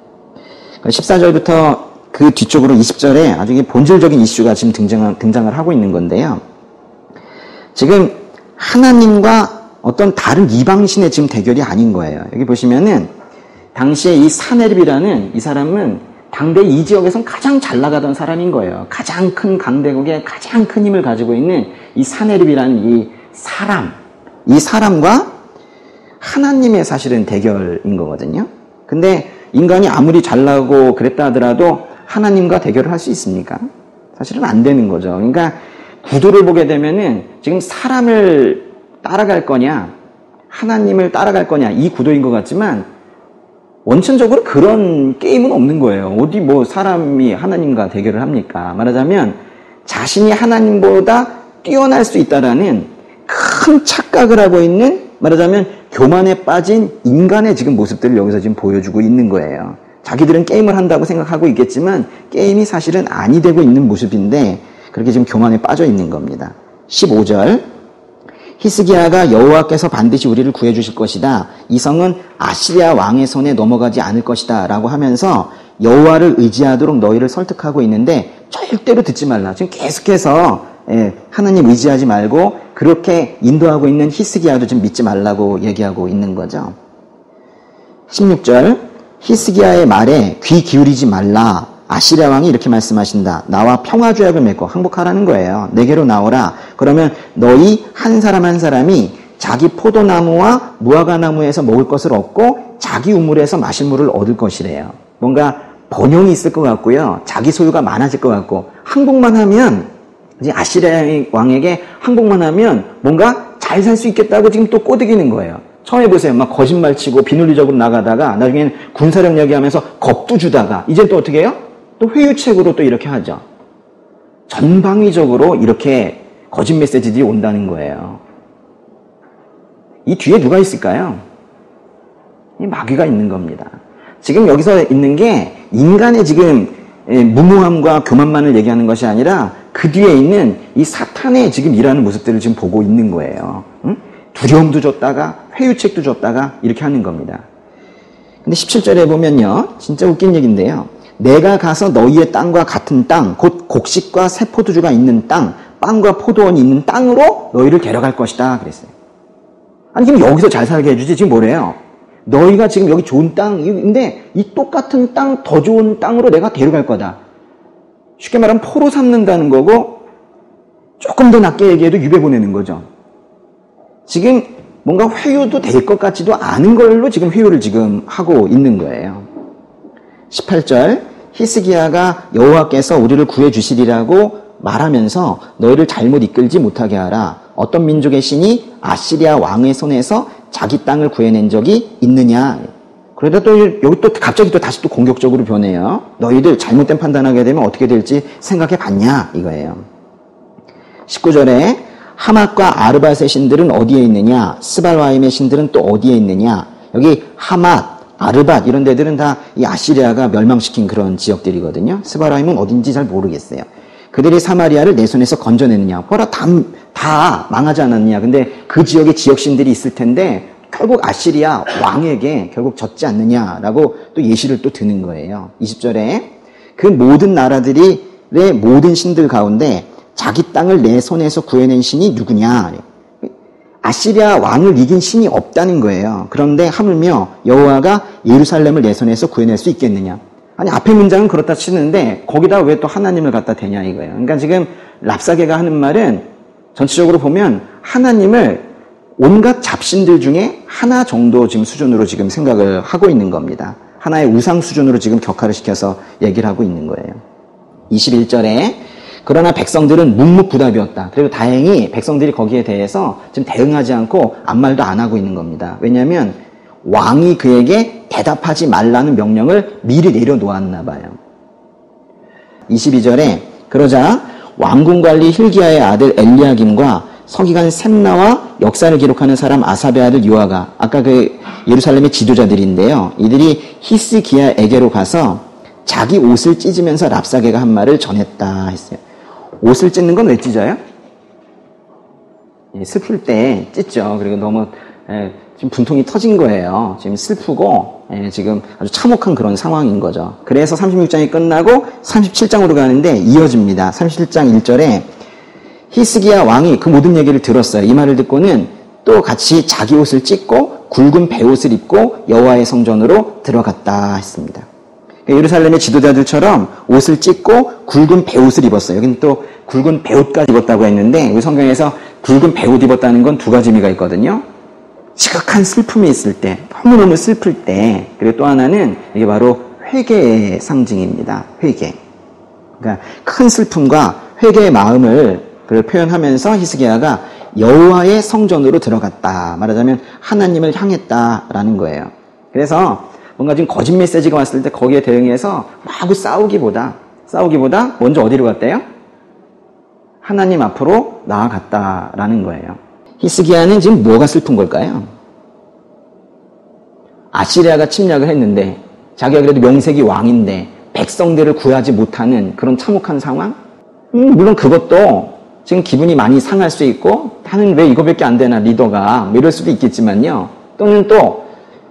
14절부터 그 뒤쪽으로 20절에 아주 본질적인 이슈가 지금 등장을 하고 있는 건데요. 지금 하나님과 어떤 다른 이방신의 지금 대결이 아닌 거예요. 여기 보시면은 당시에 이 사네립이라는 이 사람은 당대 이 지역에선 가장 잘 나가던 사람인 거예요. 가장 큰 강대국의 가장 큰 힘을 가지고 있는 이 사네립이라는 이 사람과 하나님의 사실은 대결인 거거든요. 근데 인간이 아무리 잘나고 그랬다 하더라도 하나님과 대결을 할 수 있습니까? 사실은 안 되는 거죠. 그러니까 구도를 보게 되면은 지금 사람을 따라갈 거냐, 하나님을 따라갈 거냐, 이 구도인 것 같지만 원천적으로 그런 게임은 없는 거예요. 어디 뭐 사람이 하나님과 대결을 합니까? 말하자면 자신이 하나님보다 뛰어날 수 있다라는 큰 착각을 하고 있는, 말하자면 교만에 빠진 인간의 지금 모습들을 여기서 지금 보여주고 있는 거예요. 자기들은 게임을 한다고 생각하고 있겠지만 게임이 사실은 아니 되고 있는 모습인데 그렇게 지금 교만에 빠져 있는 겁니다. 15절, 히스기야가 여호와께서 반드시 우리를 구해주실 것이다. 이 성은 아시리아 왕의 손에 넘어가지 않을 것이다 라고 하면서 여호와를 의지하도록 너희를 설득하고 있는데 절대로 듣지 말라. 지금 계속해서 하나님 의지하지 말고 그렇게 인도하고 있는 히스기야도 좀 믿지 말라고 얘기하고 있는 거죠. 16절, 히스기야의 말에 귀 기울이지 말라. 아시리아 왕이 이렇게 말씀하신다. 나와 평화조약을 맺고 항복하라는 거예요. 내게로 나오라. 그러면 너희 한 사람 한 사람이 자기 포도나무와 무화과나무에서 먹을 것을 얻고 자기 우물에서 마실 물을 얻을 것이래요. 뭔가 번영이 있을 것 같고요. 자기 소유가 많아질 것 같고 항복만 하면 이제 아시리아 왕에게 항복만 하면 뭔가 잘 살 수 있겠다고 지금 또 꼬드기는 거예요. 처음에 보세요. 막 거짓말치고 비논리적으로 나가다가 나중에는 군사력 얘기하면서 겁도 주다가 이제 또 어떻게 해요? 또 회유책으로 또 이렇게 하죠. 전방위적으로 이렇게 거짓 메시지들이 온다는 거예요. 이 뒤에 누가 있을까요? 이 마귀가 있는 겁니다. 지금 여기서 있는 게 인간의 지금 무모함과 교만만을 얘기하는 것이 아니라 그 뒤에 있는 이 사탄의 지금 일하는 모습들을 지금 보고 있는 거예요. 응? 두려움도 줬다가 회유책도 줬다가 이렇게 하는 겁니다. 근데 17절에 보면요. 진짜 웃긴 얘기인데요. 내가 가서 너희의 땅과 같은 땅, 곧 곡식과 새포도주가 있는 땅, 빵과 포도원이 있는 땅으로 너희를 데려갈 것이다 그랬어요. 아니 지금 여기서 잘 살게 해주지 지금 뭐래요? 너희가 지금 여기 좋은 땅인데 이 똑같은 땅, 더 좋은 땅으로 내가 데려갈 거다. 쉽게 말하면 포로 삼는다는 거고 조금 더 낮게 얘기해도 유배 보내는 거죠. 지금 뭔가 회유도 될 것 같지도 않은 걸로 지금 회유를 지금 하고 있는 거예요. 18절, 히스기야가 여호와께서 우리를 구해주시리라고 말하면서 너희를 잘못 이끌지 못하게 하라. 어떤 민족의 신이 아시리아 왕의 손에서 자기 땅을 구해낸 적이 있느냐. 그러다 또 여기 또 갑자기 또 다시 또 공격적으로 변해요. 너희들 잘못된 판단하게 되면 어떻게 될지 생각해 봤냐 이거예요. 19절에 하맛과 아르밧의 신들은 어디에 있느냐, 스발와임의 신들은 또 어디에 있느냐. 여기 하맛, 아르밧 이런 데들은 다 이 아시리아가 멸망시킨 그런 지역들이거든요. 스발와임은 어딘지 잘 모르겠어요. 그들이 사마리아를 내 손에서 건져내느냐. 보라 다 망하지 않았느냐. 근데 그 지역에 지역신들이 있을 텐데 결국 아시리아 왕에게 결국 졌지 않느냐라고 또 예시를 또 드는 거예요. 20절에 그 모든 나라들의 모든 신들 가운데 자기 땅을 내 손에서 구해낸 신이 누구냐. 아시리아 왕을 이긴 신이 없다는 거예요. 그런데 하물며 여호와가 예루살렘을 내 손에서 구해낼 수 있겠느냐. 아니 앞에 문장은 그렇다 치는데 거기다 왜 또 하나님을 갖다 대냐 이거예요. 그러니까 지금 랍사게가 하는 말은 전체적으로 보면 하나님을 온갖 잡신들 중에 하나 정도 지금 수준으로 지금 생각을 하고 있는 겁니다. 하나의 우상 수준으로 지금 격화를 시켜서 얘기를 하고 있는 거예요. 21절에 그러나 백성들은 묵묵부답이었다. 그리고 다행히 백성들이 거기에 대해서 지금 대응하지 않고 아무 말도 안 하고 있는 겁니다. 왜냐하면 왕이 그에게 대답하지 말라는 명령을 미리 내려놓았나 봐요. 22절에 그러자 왕궁관리 힐기야의 아들 엘리야김과 서기관 셈나와 역사를 기록하는 사람 아삽의 아들 요아가 아까 그 예루살렘의 지도자들인데요. 이들이 히스기야에게로 가서 자기 옷을 찢으면서 랍사게가 한 말을 전했다 했어요. 옷을 찢는 건 왜 찢어요? 슬플 때 찢죠. 그리고 너무 지금 분통이 터진 거예요. 지금 슬프고 지금 아주 참혹한 그런 상황인 거죠. 그래서 36장이 끝나고 37장으로 가는데 이어집니다. 37장 1절에 히스기야 왕이 그 모든 얘기를 들었어요. 이 말을 듣고는 또 같이 자기 옷을 찢고 굵은 베옷을 입고 여호와의 성전으로 들어갔다 했습니다. 그러니까 예루살렘의 지도자들처럼 옷을 찢고 굵은 베옷을 입었어요. 여기는 또 굵은 베옷까지 입었다고 했는데 우리 성경에서 굵은 베옷 입었다는 건 두 가지 의미가 있거든요. 지극한 슬픔이 있을 때, 너무너무 슬플 때, 그리고 또 하나는 이게 바로 회개의 상징입니다. 회개. 그러니까 큰 슬픔과 회개의 마음을 표현하면서 히스기야가 여호와의 성전으로 들어갔다. 말하자면 하나님을 향했다라는 거예요. 그래서 뭔가 지금 거짓 메시지가 왔을 때 거기에 대응해서 마구 싸우기보다 먼저 어디로 갔대요? 하나님 앞으로 나아갔다라는 거예요. 히스기야는 지금 뭐가 슬픈 걸까요? 아시리아가 침략을 했는데 자기가 그래도 명색이 왕인데 백성들을 구하지 못하는 그런 참혹한 상황? 물론 그것도 지금 기분이 많이 상할 수 있고 나는 왜 이거밖에 안 되나 리더가 이럴 수도 있겠지만요. 또는 또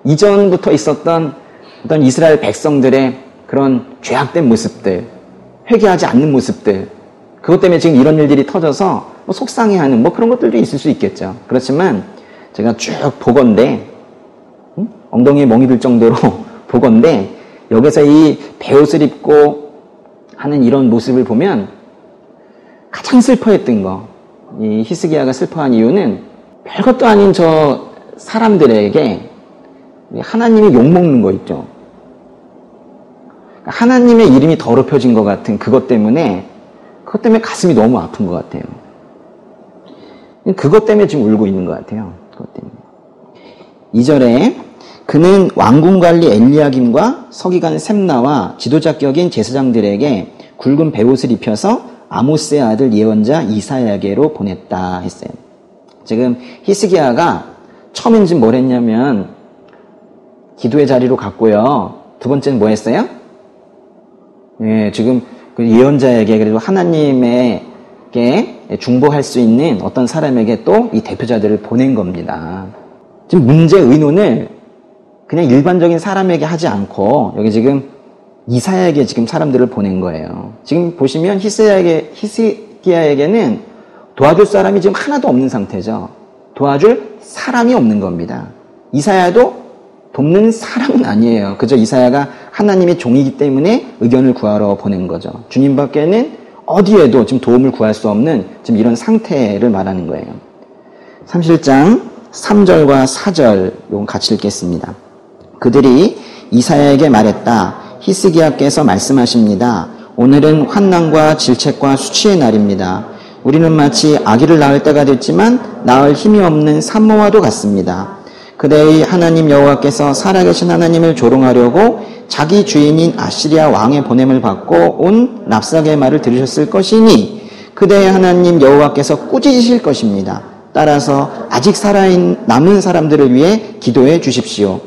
이전부터 있었던 어떤 이스라엘 백성들의 그런 죄악된 모습들, 회개하지 않는 모습들, 그것 때문에 지금 이런 일들이 터져서 속상해하는 그런 것들도 있을 수 있겠죠. 그렇지만 제가 쭉 보건대 엉덩이에 멍이 들 정도로 보건대 여기서 이 베옷을 입고 하는 이런 모습을 보면 가장 슬퍼했던 거, 이 히스기야가 슬퍼한 이유는 별것도 아닌 저 사람들에게 하나님이 욕먹는 거 있죠. 하나님의 이름이 더럽혀진 것 같은 그것 때문에 가슴이 너무 아픈 것 같아요. 그것 때문에 지금 울고 있는 것 같아요. 그것 때문에. 2절에 그는 왕궁관리 엘리야김과 서기관 셈나와 지도자격인 제사장들에게 굵은 베옷을 입혀서 아모스의 아들 예언자 이사야에게로 보냈다 했어요. 지금 히스기야가 처음엔 지금 뭘 했냐면 기도의 자리로 갔고요. 두 번째는 뭐 했어요? 지금 그 예언자에게 그래도 하나님에게 중보할 수 있는 어떤 사람에게 또 이 대표자들을 보낸 겁니다. 지금 문제의 의논을 그냥 일반적인 사람에게 하지 않고 여기 지금 이사야에게 지금 사람들을 보낸 거예요. 지금 보시면 히스기야에게는 도와줄 사람이 지금 하나도 없는 상태죠. 도와줄 사람이 없는 겁니다. 이사야도 돕는 사람은 아니에요. 그저 이사야가 하나님의 종이기 때문에 의견을 구하러 보낸 거죠. 주님 밖에는 어디에도 지금 도움을 구할 수 없는 지금 이런 상태를 말하는 거예요. 37장 3절과 4절 이건 같이 읽겠습니다. 그들이 이사야에게 말했다. 히스기야께서 말씀하십니다. 오늘은 환난과 질책과 수치의 날입니다. 우리는 마치 아기를 낳을 때가 됐지만 낳을 힘이 없는 산모와도 같습니다. 그대의 하나님 여호와께서 살아계신 하나님을 조롱하려고 자기 주인인 아시리아 왕의 보냄을 받고 온 랍사게의 말을 들으셨을 것이니 그대의 하나님 여호와께서 꾸짖으실 것입니다. 따라서 아직 남은 사람들을 위해 기도해 주십시오.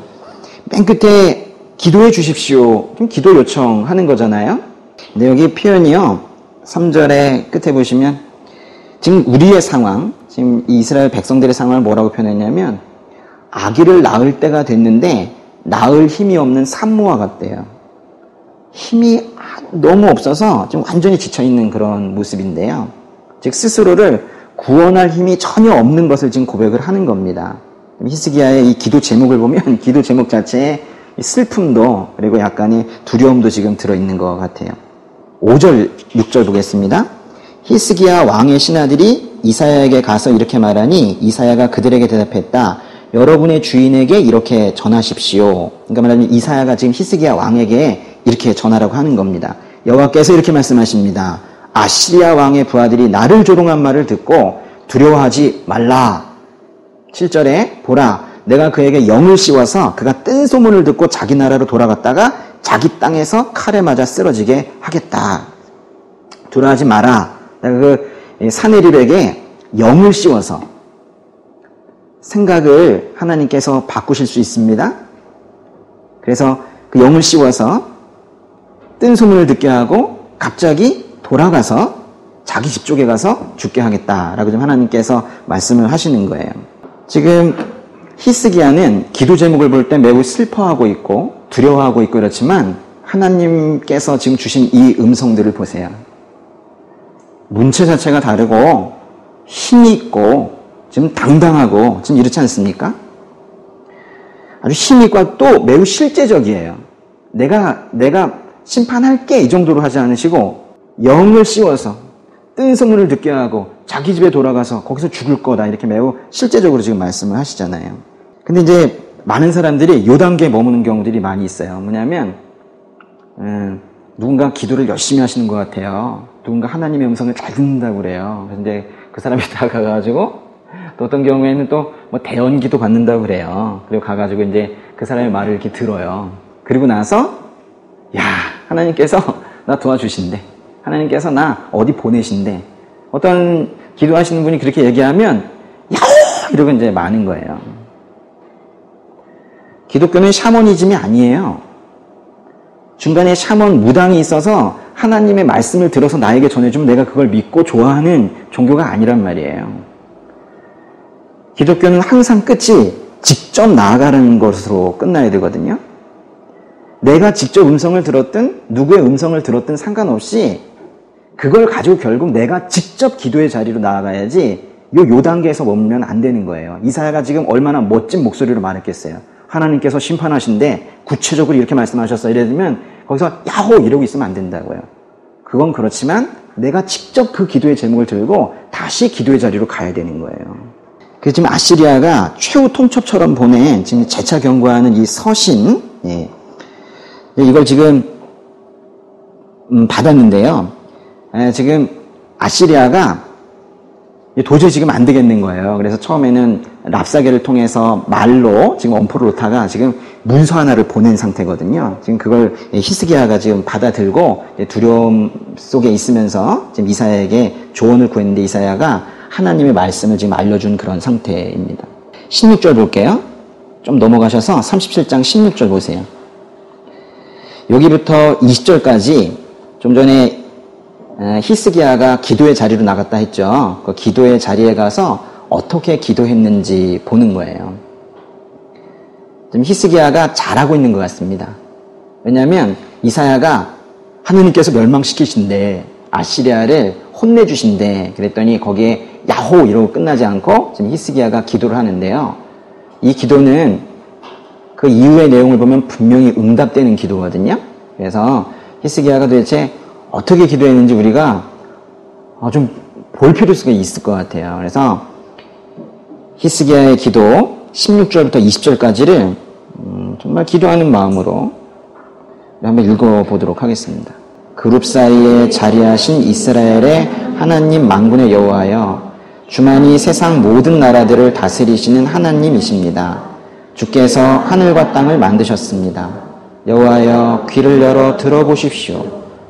맨 끝에 기도해 주십시오. 기도 요청하는 거잖아요. 근데 여기 표현이요. 3절의 끝에 보시면 지금 우리의 상황, 지금 이스라엘 백성들의 상황을 뭐라고 표현했냐면 아기를 낳을 때가 됐는데 낳을 힘이 없는 산모와 같대요. 힘이 너무 없어서 지금 완전히 지쳐있는 그런 모습인데요. 즉 스스로를 구원할 힘이 전혀 없는 것을 지금 고백을 하는 겁니다. 히스기야의 이 기도 제목을 보면 기도 제목 자체에 슬픔도 그리고 약간의 두려움도 지금 들어있는 것 같아요. 5절, 6절 보겠습니다. 히스기야 왕의 신하들이 이사야에게 가서 이렇게 말하니 이사야가 그들에게 대답했다. 여러분의 주인에게 이렇게 전하십시오. 그러니까 말하자면 이사야가 지금 히스기야 왕에게 이렇게 전하라고 하는 겁니다. 여호와께서 이렇게 말씀하십니다. 아시리아 왕의 부하들이 나를 조롱한 말을 듣고 두려워하지 말라. 7절에 보라 내가 그에게 영을 씌워서 그가 뜬 소문을 듣고 자기 나라로 돌아갔다가 자기 땅에서 칼에 맞아 쓰러지게 하겠다. 두려워하지 마라. 그 사내립에게 영을 씌워서 생각을 하나님께서 바꾸실 수 있습니다. 그래서 그 영을 씌워서 뜬 소문을 듣게 하고 갑자기 돌아가서 자기 집 쪽에 가서 죽게 하겠다라고 좀 하나님께서 말씀을 하시는 거예요. 지금 히스기야는 기도 제목을 볼 때 매우 슬퍼하고 있고 두려워하고 있고 그렇지만 하나님께서 지금 주신 이 음성들을 보세요. 문체 자체가 다르고 힘이 있고 지금 당당하고 지금 이렇지 않습니까? 아주 힘이 있고 또 매우 실제적이에요. 내가 심판할게 이 정도로 하지 않으시고 영을 씌워서 뜬 소문을 듣게 하고 자기 집에 돌아가서 거기서 죽을 거다 이렇게 매우 실제적으로 지금 말씀을 하시잖아요. 근데 이제 많은 사람들이 요 단계에 머무는 경우들이 많이 있어요. 뭐냐면 누군가 기도를 열심히 하시는 것 같아요. 누군가 하나님의 음성을 잘 듣는다고 그래요. 그런데 그 사람이 다 가가지고 또 어떤 경우에는 또 뭐 대언기도 받는다고 그래요. 그리고 가가지고 이제 그 사람의 말을 이렇게 들어요. 그리고 나서 야 하나님께서 나 도와주신대. 하나님께서 나 어디 보내신대. 어떤 기도하시는 분이 그렇게 얘기하면 야호 이러고 이제 많은 거예요. 기독교는 샤머니즘이 아니에요. 중간에 샤먼 무당이 있어서 하나님의 말씀을 들어서 나에게 전해주면 내가 그걸 믿고 좋아하는 종교가 아니란 말이에요. 기독교는 항상 끝이 직접 나아가는 것으로 끝나야 되거든요. 내가 직접 음성을 들었든 누구의 음성을 들었든 상관없이 그걸 가지고 결국 내가 직접 기도의 자리로 나아가야지 요 단계에서 머물면 안 되는 거예요. 이사야가 지금 얼마나 멋진 목소리로 말했겠어요. 하나님께서 심판하신데 구체적으로 이렇게 말씀하셨어. 이러면 거기서 야호 이러고 있으면 안 된다고요. 그건 그렇지만 내가 직접 그 기도의 제목을 들고 다시 기도의 자리로 가야 되는 거예요. 그래서 지금 아시리아가 최후 통첩처럼 보낸 지금 재차 경고하는 이 서신, 이걸 지금 받았는데요. 지금 아시리아가 도저히 지금 안 되겠는 거예요. 그래서 처음에는 랍사게를 통해서 말로 지금 엄포를 놓다가 지금 문서 하나를 보낸 상태거든요. 지금 그걸 히스기야가 지금 받아들고 두려움 속에 있으면서 지금 이사야에게 조언을 구했는데 이사야가 하나님의 말씀을 지금 알려준 그런 상태입니다. 16절 볼게요. 좀 넘어가셔서 37장 16절 보세요. 여기부터 20절까지 좀 전에 히스기야가 기도의 자리로 나갔다 했죠. 그 기도의 자리에 가서 어떻게 기도했는지 보는 거예요. 지금 히스기야가 잘하고 있는 것 같습니다. 왜냐하면 이사야가 하느님께서 멸망시키신대, 아시리아를 혼내주신대, 그랬더니 거기에 야호 이러고 끝나지 않고 지금 히스기야가 기도를 하는데요. 이 기도는 그 이후의 내용을 보면 분명히 응답되는 기도거든요. 그래서 히스기야가 도대체 어떻게 기도했는지 우리가 좀 볼 필요가 있을 것 같아요. 그래서 히스기야의 기도 16절부터 20절까지를 정말 기도하는 마음으로 한번 읽어보도록 하겠습니다. 그룹 사이에 자리하신 이스라엘의 하나님 만군의 여호와여, 주만이 세상 모든 나라들을 다스리시는 하나님이십니다. 주께서 하늘과 땅을 만드셨습니다. 여호와여, 귀를 열어 들어보십시오.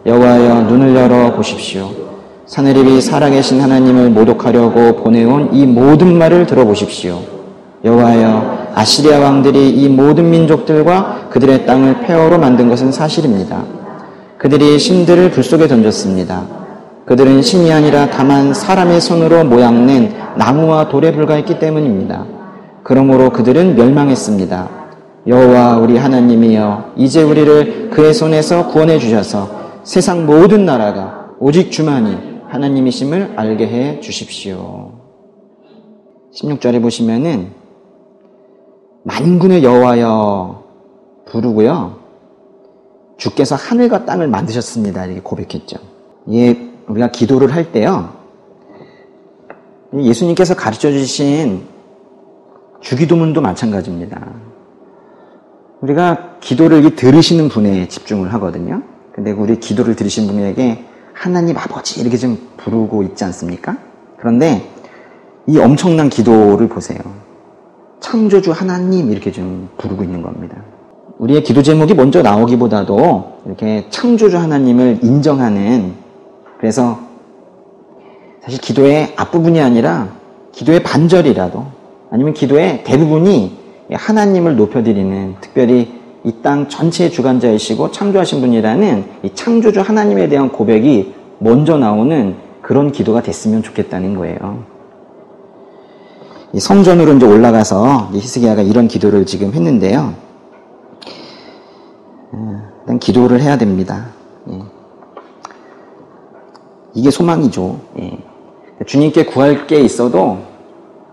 여호와여, 눈을 열어 보십시오. 사내립이 살아계신 하나님을 모독하려고 보내온 이 모든 말을 들어보십시오. 여호와여, 아시리아 왕들이 이 모든 민족들과 그들의 땅을 폐허로 만든 것은 사실입니다. 그들이 신들을 불 속에 던졌습니다. 그들은 신이 아니라 다만 사람의 손으로 모양낸 나무와 돌에 불과했기 때문입니다. 그러므로 그들은 멸망했습니다. 여호와 우리 하나님이여, 이제 우리를 그의 손에서 구원해 주셔서 세상 모든 나라가 오직 주만이 하나님이심을 알게 해 주십시오. 16절에 보시면은 만군의 여호와여 부르고요. 주께서 하늘과 땅을 만드셨습니다. 이렇게 고백했죠. 이게 우리가 기도를 할 때요. 예수님께서 가르쳐 주신 주기도문도 마찬가지입니다. 우리가 기도를 들으시는 분에 집중을 하거든요. 근데 우리 기도를 들으신 분에게 하나님 아버지 이렇게 좀 부르고 있지 않습니까? 그런데 이 엄청난 기도를 보세요. 창조주 하나님 이렇게 좀 부르고 있는 겁니다. 우리의 기도 제목이 먼저 나오기보다도 이렇게 창조주 하나님을 인정하는 그래서 사실 기도의 앞부분이 아니라 기도의 반절이라도 아니면 기도의 대부분이 하나님을 높여드리는, 특별히 이 땅 전체의 주관자이시고 창조하신 분이라는 이 창조주 하나님에 대한 고백이 먼저 나오는 그런 기도가 됐으면 좋겠다는 거예요. 이 성전으로 이제 올라가서 히스기야가 이런 기도를 지금 했는데요. 일단 기도를 해야 됩니다. 이게 소망이죠. 주님께 구할 게 있어도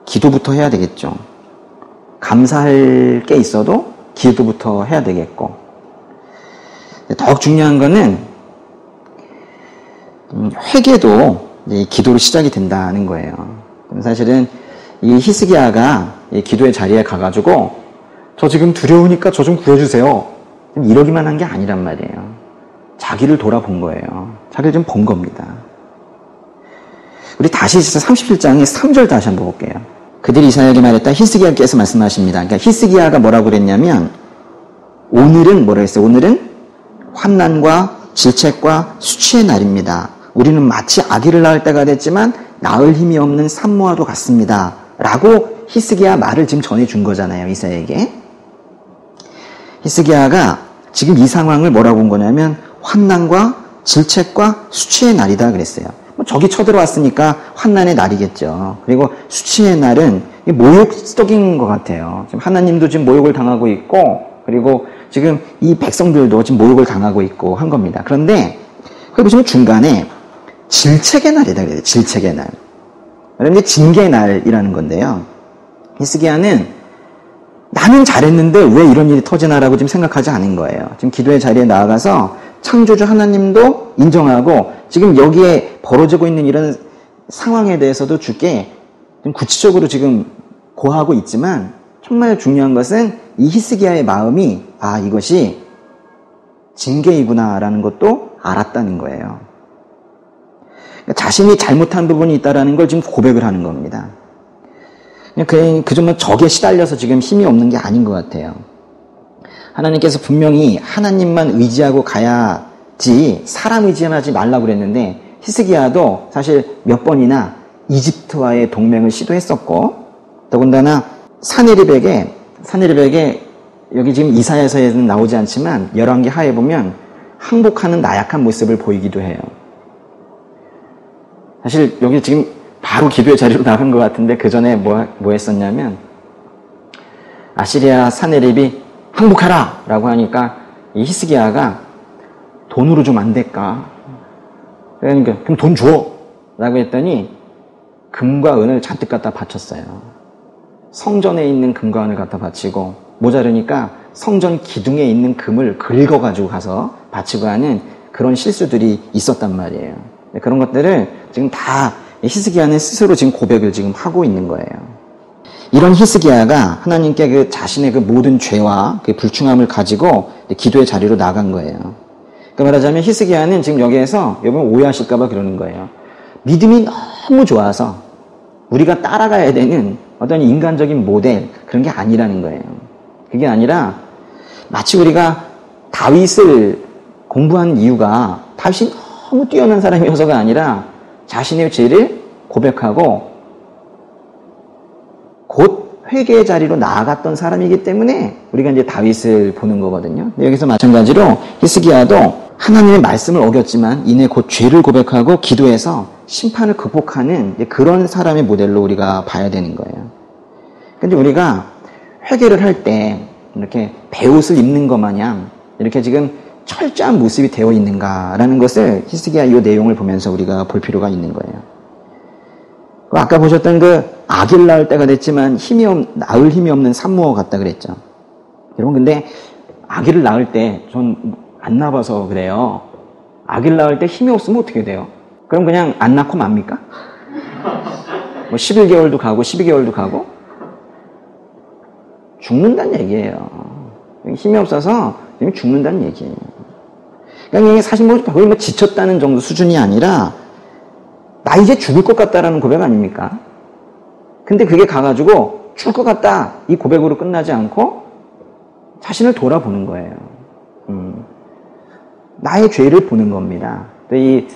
기도부터 해야 되겠죠. 감사할 게 있어도 기도부터 해야 되겠고, 더욱 중요한 거는 회개도 기도로 시작이 된다는 거예요. 사실은 이 히스기야가 기도의 자리에 가가지고 저 지금 두려우니까 저 좀 구해주세요, 이러기만 한 게 아니란 말이에요. 자기를 돌아본 거예요. 자기를 좀 본 겁니다. 우리 다시 37장의 3절 다시 한번 볼게요. 그들이 이사야에게 말했다. 히스기야께서 말씀하십니다. 그러니까 히스기야가 뭐라고 그랬냐면, 오늘은 뭐라 했어요? 오늘은 환난과 질책과 수치의 날입니다. 우리는 마치 아기를 낳을 때가 됐지만 낳을 힘이 없는 산모와도 같습니다. 라고 히스기야 말을 지금 전해준 거잖아요, 이사야에게. 히스기야가 지금 이 상황을 뭐라고 본 거냐면 환난과 질책과 수치의 날이다 그랬어요. 적이 쳐들어왔으니까 환난의 날이겠죠. 그리고 수치의 날은 모욕적인 것 같아요. 지금 하나님도 지금 모욕을 당하고 있고, 그리고 지금 이 백성들도 지금 모욕을 당하고 있고 한 겁니다. 그런데 거기 보시면 중간에 질책의 날이다 그래요. 질책의 날. 그런데 징계의 날이라는 건데요. 히스기야는 나는 잘했는데 왜 이런 일이 터지나라고 지금 생각하지 않은 거예요. 지금 기도의 자리에 나아가서 창조주 하나님도 인정하고 지금 여기에 벌어지고 있는 이런 상황에 대해서도 주께 좀 구체적으로 지금 고하고 있지만, 정말 중요한 것은 이 히스기야의 마음이 이것이 징계이구나라는 것도 알았다는 거예요. 그러니까 자신이 잘못한 부분이 있다라는 걸 지금 고백을 하는 겁니다. 그 정말 적에 시달려서 지금 힘이 없는 게 아닌 것 같아요. 하나님께서 분명히 하나님만 의지하고 가야지 사람 의지하지 말라고 그랬는데, 히스기야도 사실 몇 번이나 이집트와의 동맹을 시도했었고, 더군다나 사네립에게 여기 지금 이사야서에는 나오지 않지만 열왕기 하에 보면 항복하는 나약한 모습을 보이기도 해요. 사실 여기 지금 바로 기도의 자리로 나간 것 같은데, 그 전에 뭐 했었냐면, 아시리아 사네립이 항복하라! 라고 하니까 이 히스기야가 돈으로 좀 안 될까? 그러니까, 그럼 돈 줘! 라고 했더니 금과 은을 잔뜩 갖다 바쳤어요. 성전에 있는 금과 은을 갖다 바치고, 모자르니까 성전 기둥에 있는 금을 긁어가지고 가서 바치고 하는 그런 실수들이 있었단 말이에요. 그런 것들을 지금 다 히스기야는 스스로 지금 고백을 지금 하고 있는 거예요. 이런 히스기야가 하나님께 그 자신의 그 모든 죄와 그 불충함을 가지고 기도의 자리로 나간 거예요. 그러니까 말하자면 히스기야는 지금 여기에서 여러분 오해하실까봐 그러는 거예요. 믿음이 너무 좋아서 우리가 따라가야 되는 어떤 인간적인 모델, 그런 게 아니라는 거예요. 그게 아니라 마치 우리가 다윗을 공부한 이유가 다윗이 너무 뛰어난 사람이어서가 아니라 자신의 죄를 고백하고 곧 회개의 자리로 나아갔던 사람이기 때문에 우리가 이제 다윗을 보는 거거든요. 근데 여기서 마찬가지로 히스기야도 하나님의 말씀을 어겼지만 이내 곧 죄를 고백하고 기도해서 심판을 극복하는 그런 사람의 모델로 우리가 봐야 되는 거예요. 근데 우리가 회개를 할 때 이렇게 베옷을 입는 것 마냥 이렇게 지금 철저한 모습이 되어 있는가라는 것을 히스기야 이 내용을 보면서 우리가 볼 필요가 있는 거예요. 아까 보셨던 그 아기를 낳을 때가 됐지만 낳을 힘이 없는 산모와 같다 그랬죠. 여러분, 근데 아기를 낳을 때 전 안 낳아봐서 그래요. 아기를 낳을 때 힘이 없으면 어떻게 돼요? 그럼 그냥 안 낳고 맙니까? 뭐 11개월도 가고 12개월도 가고 죽는다는 얘기예요. 힘이 없어서 죽는다는 얘기예요. 그러니까 이게 사실 거의 뭐 지쳤다는 정도 수준이 아니라 나 이제 죽을 것 같다라는 고백 아닙니까? 근데 그게 가가지고 죽을 것 같다 이 고백으로 끝나지 않고 자신을 돌아보는 거예요. 나의 죄를 보는 겁니다. 이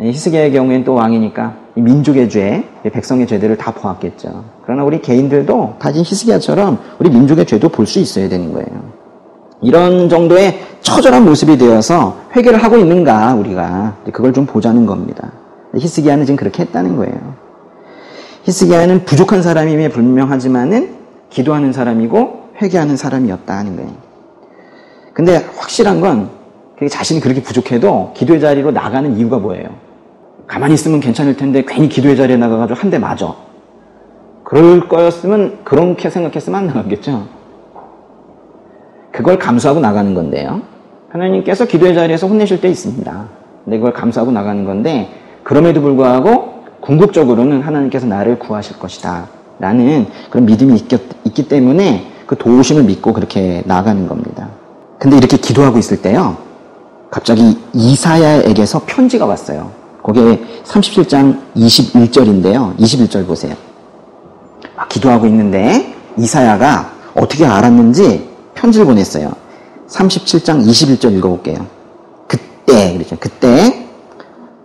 히스기야의 경우에는 또 왕이니까 이 민족의 죄, 백성의 죄들을 다 보았겠죠. 그러나 우리 개인들도 다진 히스기야처럼 우리 민족의 죄도 볼 수 있어야 되는 거예요. 이런 정도의 처절한 모습이 되어서 회개를 하고 있는가 우리가 그걸 좀 보자는 겁니다. 히스기야는 지금 그렇게 했다는 거예요. 히스기야는 부족한 사람임에 불명하지만은 기도하는 사람이고 회개하는 사람이었다 하는 거예요. 근데 확실한 건 자신이 그렇게 부족해도 기도의 자리로 나가는 이유가 뭐예요? 가만히 있으면 괜찮을 텐데 괜히 기도의 자리에 나가가지고 한 대 맞아. 그럴 거였으면 그렇게 생각했으면 안 나가겠죠. 그걸 감수하고 나가는 건데요. 하나님께서 기도의 자리에서 혼내실 때 있습니다. 근데 그걸 감수하고 나가는 건데 그럼에도 불구하고 궁극적으로는 하나님께서 나를 구하실 것이다 라는 그런 믿음이 있기 때문에 그 도우심을 믿고 그렇게 나가는 겁니다. 근데 이렇게 기도하고 있을 때요, 갑자기 이사야에게서 편지가 왔어요. 거기에 37장 21절인데요. 21절 보세요. 기도하고 있는데 이사야가 어떻게 알았는지 편지를 보냈어요. 37장 21절 읽어볼게요. 그때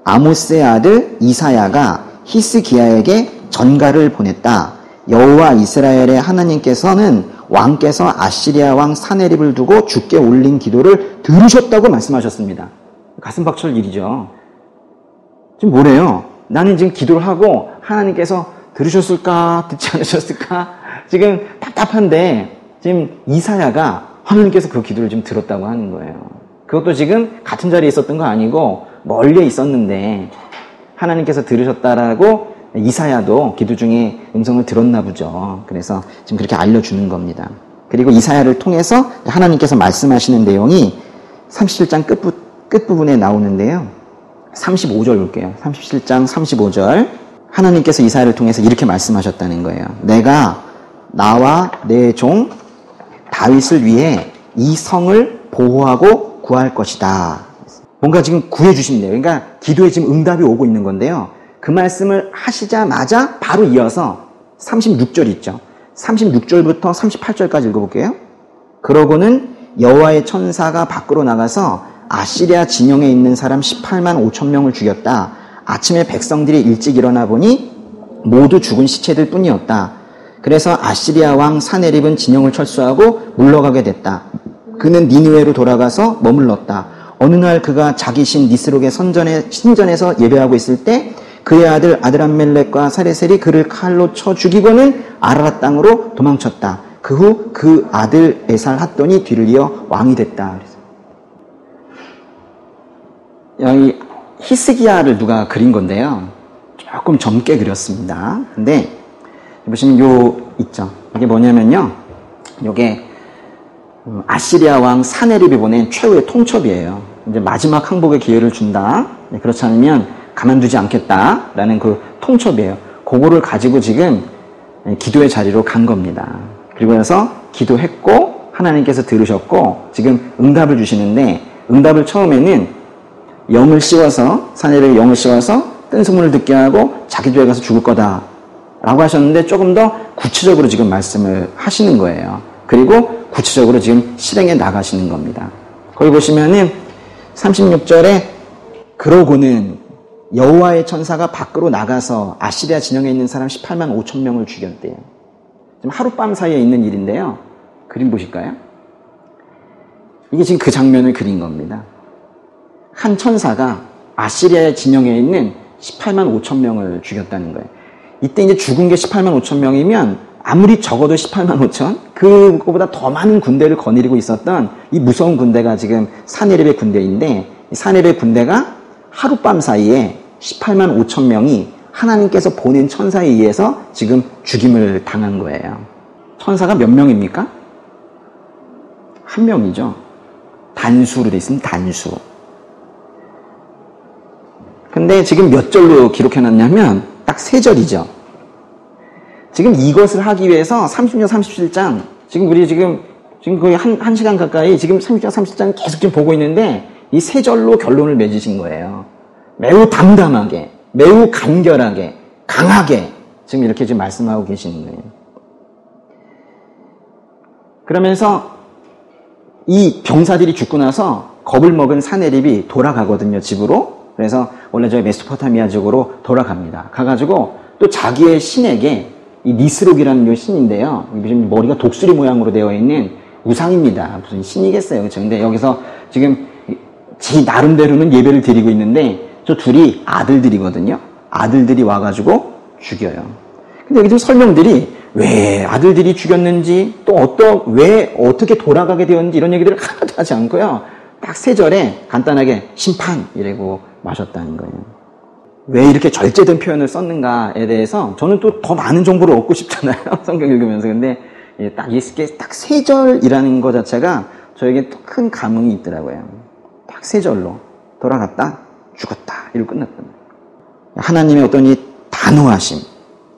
아모스의 아들 이사야가 히스기야에게 전가를 보냈다. 여호와 이스라엘의 하나님께서는 왕께서 아시리아 왕 사네립을 두고 주께 올린 기도를 들으셨다고 말씀하셨습니다. 가슴 벅찰 일이죠. 지금 뭐래요? 나는 지금 기도를 하고 하나님께서 들으셨을까 듣지 않으셨을까 지금 답답한데 지금 이사야가 하나님께서 그 기도를 지금 들었다고 하는 거예요. 그것도 지금 같은 자리에 있었던 거 아니고 멀리 있었는데 하나님께서 들으셨다라고 이사야도 기도 중에 음성을 들었나 보죠. 그래서 지금 그렇게 알려주는 겁니다. 그리고 이사야를 통해서 하나님께서 말씀하시는 내용이 37장 끝부분에 나오는데요. 35절 볼게요. 37장 35절. 하나님께서 이사야를 통해서 이렇게 말씀하셨다는 거예요. 내가 나와 내 종 다윗을 위해 이 성을 보호하고 구할 것이다. 뭔가 지금 구해주신대요. 그러니까 기도에 지금 응답이 오고 있는 건데요. 그 말씀을 하시자마자 바로 이어서 36절 있죠. 36절부터 38절까지 읽어볼게요. 그러고는 여호와의 천사가 밖으로 나가서 아시리아 진영에 있는 사람 18만 5천 명을 죽였다. 아침에 백성들이 일찍 일어나 보니 모두 죽은 시체들 뿐이었다. 그래서 아시리아 왕 사네립은 진영을 철수하고 물러가게 됐다. 그는 니느웨로 돌아가서 머물렀다. 어느 날 그가 자기 신 니스록의 신전에서 예배하고 있을 때 그의 아들 아드람멜렉과 사레셀이 그를 칼로 쳐 죽이고는 아라랏 땅으로 도망쳤다. 그 후 그 아들 에살 핫돈이 뒤를 이어 왕이 됐다. 여기 히스기야를 누가 그린 건데요. 조금 젊게 그렸습니다. 근데 보시면 요 있죠. 이게 뭐냐면요. 요게 아시리아 왕 사네립이 보낸 최후의 통첩이에요. 이제 마지막 항복의 기회를 준다. 그렇지 않으면 가만두지 않겠다라는 그 통첩이에요. 그거를 가지고 지금 기도의 자리로 간 겁니다. 그리고 나서 기도했고 하나님께서 들으셨고 지금 응답을 주시는데 응답을 처음에는 영을 씌워서 사내를 영을 씌워서 뜬 소문을 듣게 하고 자기 집에 가서 죽을 거다 라고 하셨는데 조금 더 구체적으로 지금 말씀을 하시는 거예요. 그리고 구체적으로 지금 실행에 나가시는 겁니다. 거기 보시면은 36절에 그러고는 여호와의 천사가 밖으로 나가서 아시리아 진영에 있는 사람 18만 5천 명을 죽였대요. 지금 하룻밤 사이에 있는 일인데요. 그림 보실까요? 이게 지금 그 장면을 그린 겁니다. 한 천사가 아시리아의 진영에 있는 18만 5천 명을 죽였다는 거예요. 이때 이제 죽은 게 18만 5천 명이면 아무리 적어도 18만 5천, 그거보다 더 많은 군대를 거느리고 있었던 이 무서운 군대가 지금 사네립의 군대인데 이 사네립의 군대가 하룻밤 사이에 18만 5천 명이 하나님께서 보낸 천사에 의해서 지금 죽임을 당한 거예요. 천사가 몇 명입니까? 한 명이죠. 단수로 돼 있으면 단수. 근데 지금 몇 절로 기록해놨냐면 딱 3절이죠. 지금 이것을 하기 위해서 36장, 37장 지금 우리 지금 거의 한 시간 가까이 지금 36장, 37장 계속 지금 보고 있는데 이 3절로 결론을 맺으신 거예요. 매우 담담하게, 매우 간결하게, 강하게 지금 이렇게 지금 말씀하고 계시는 거예요. 그러면서 이 병사들이 죽고 나서 겁을 먹은 사네립이 돌아가거든요, 집으로. 그래서 원래 저희 메소포타미아족으로 돌아갑니다. 가가지고 또 자기의 신에게 이 니스록이라는 요 신인데요. 머리가 독수리 모양으로 되어 있는 우상입니다. 무슨 신이겠어요. 그렇죠? 근데 여기서 지금 지 나름대로는 예배를 드리고 있는데 저 둘이 아들들이거든요. 아들들이 와가지고 죽여요. 근데 여기서 설명들이 왜 아들들이 죽였는지 또 왜 어떻게 돌아가게 되었는지 이런 얘기들을 하나도 하지 않고요. 딱 3절에 간단하게 심판 이라고 마셨다는 거예요. 왜 이렇게 절제된 표현을 썼는가에 대해서 저는 또 더 많은 정보를 얻고 싶잖아요. 성경 읽으면서. 근데 딱 3절이라는 것 자체가 저에게 또 큰 감흥이 있더라고요. 딱 3절로 돌아갔다 죽었다 이러고 끝났던 거예요. 하나님의 어떤 이 단호하심,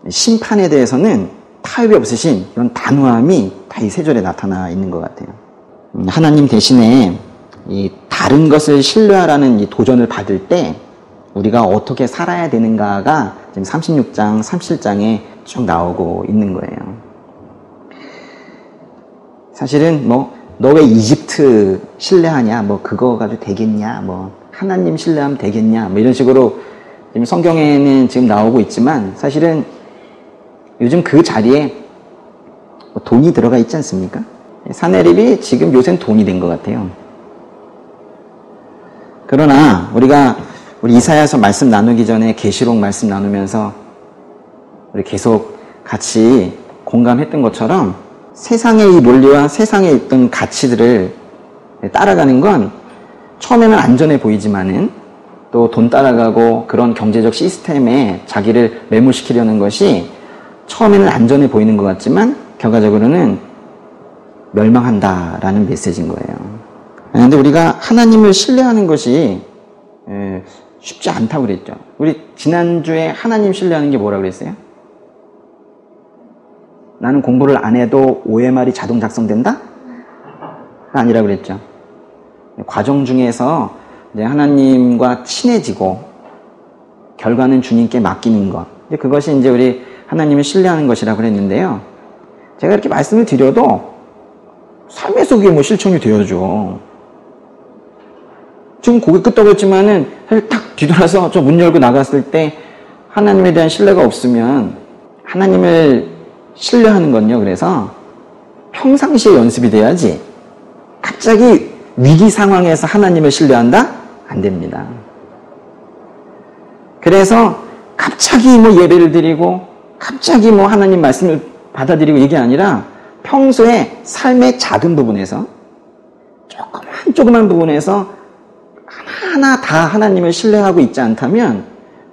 심판에 대해서는 타협이 없으신 이런 단호함이 다 이 3절에 나타나 있는 것 같아요. 하나님 대신에 이 다른 것을 신뢰하라는 이 도전을 받을 때 우리가 어떻게 살아야 되는가가 지금 36장, 37장에 쭉 나오고 있는 거예요. 사실은 너 왜 이집트 신뢰하냐, 그거 가지고 되겠냐, 하나님 신뢰하면 되겠냐, 이런 식으로 지금 성경에는 지금 나오고 있지만 사실은 요즘 그 자리에 돈이 들어가 있지 않습니까? 사내립이 지금 요새는 돈이 된 것 같아요. 그러나 우리 이사야서 말씀 나누기 전에 계시록 말씀 나누면서 우리 계속 같이 공감했던 것처럼 세상의 이 논리와 세상에 있던 가치들을 따라가는 건 처음에는 안전해 보이지만은 또 돈 따라가고 그런 경제적 시스템에 자기를 매몰시키려는 것이 처음에는 안전해 보이는 것 같지만 결과적으로는 멸망한다라는 메시지인 거예요. 그런데 우리가 하나님을 신뢰하는 것이 쉽지 않다고 그랬죠. 우리 지난주에 하나님 신뢰하는 게 뭐라고 그랬어요? 나는 공부를 안 해도 OMR이 자동 작성된다? 아니라고 그랬죠. 과정 중에서 이제 하나님과 친해지고 결과는 주님께 맡기는 것. 그것이 이제 우리 하나님을 신뢰하는 것이라고 그랬는데요. 제가 이렇게 말씀을 드려도 삶의 속에 실천이 되어야죠. 지금 고개 끄덕였지만은 사실 딱 뒤돌아서 저 문 열고 나갔을 때 하나님에 대한 신뢰가 없으면 하나님을 신뢰하는 건요. 그래서 평상시에 연습이 돼야지 갑자기 위기 상황에서 하나님을 신뢰한다? 안 됩니다. 그래서 갑자기 예배를 드리고 갑자기 하나님 말씀을 받아들이고 이게 아니라 평소에 삶의 작은 부분에서 조그만 부분에서 하나하나 다 하나님을 신뢰하고 있지 않다면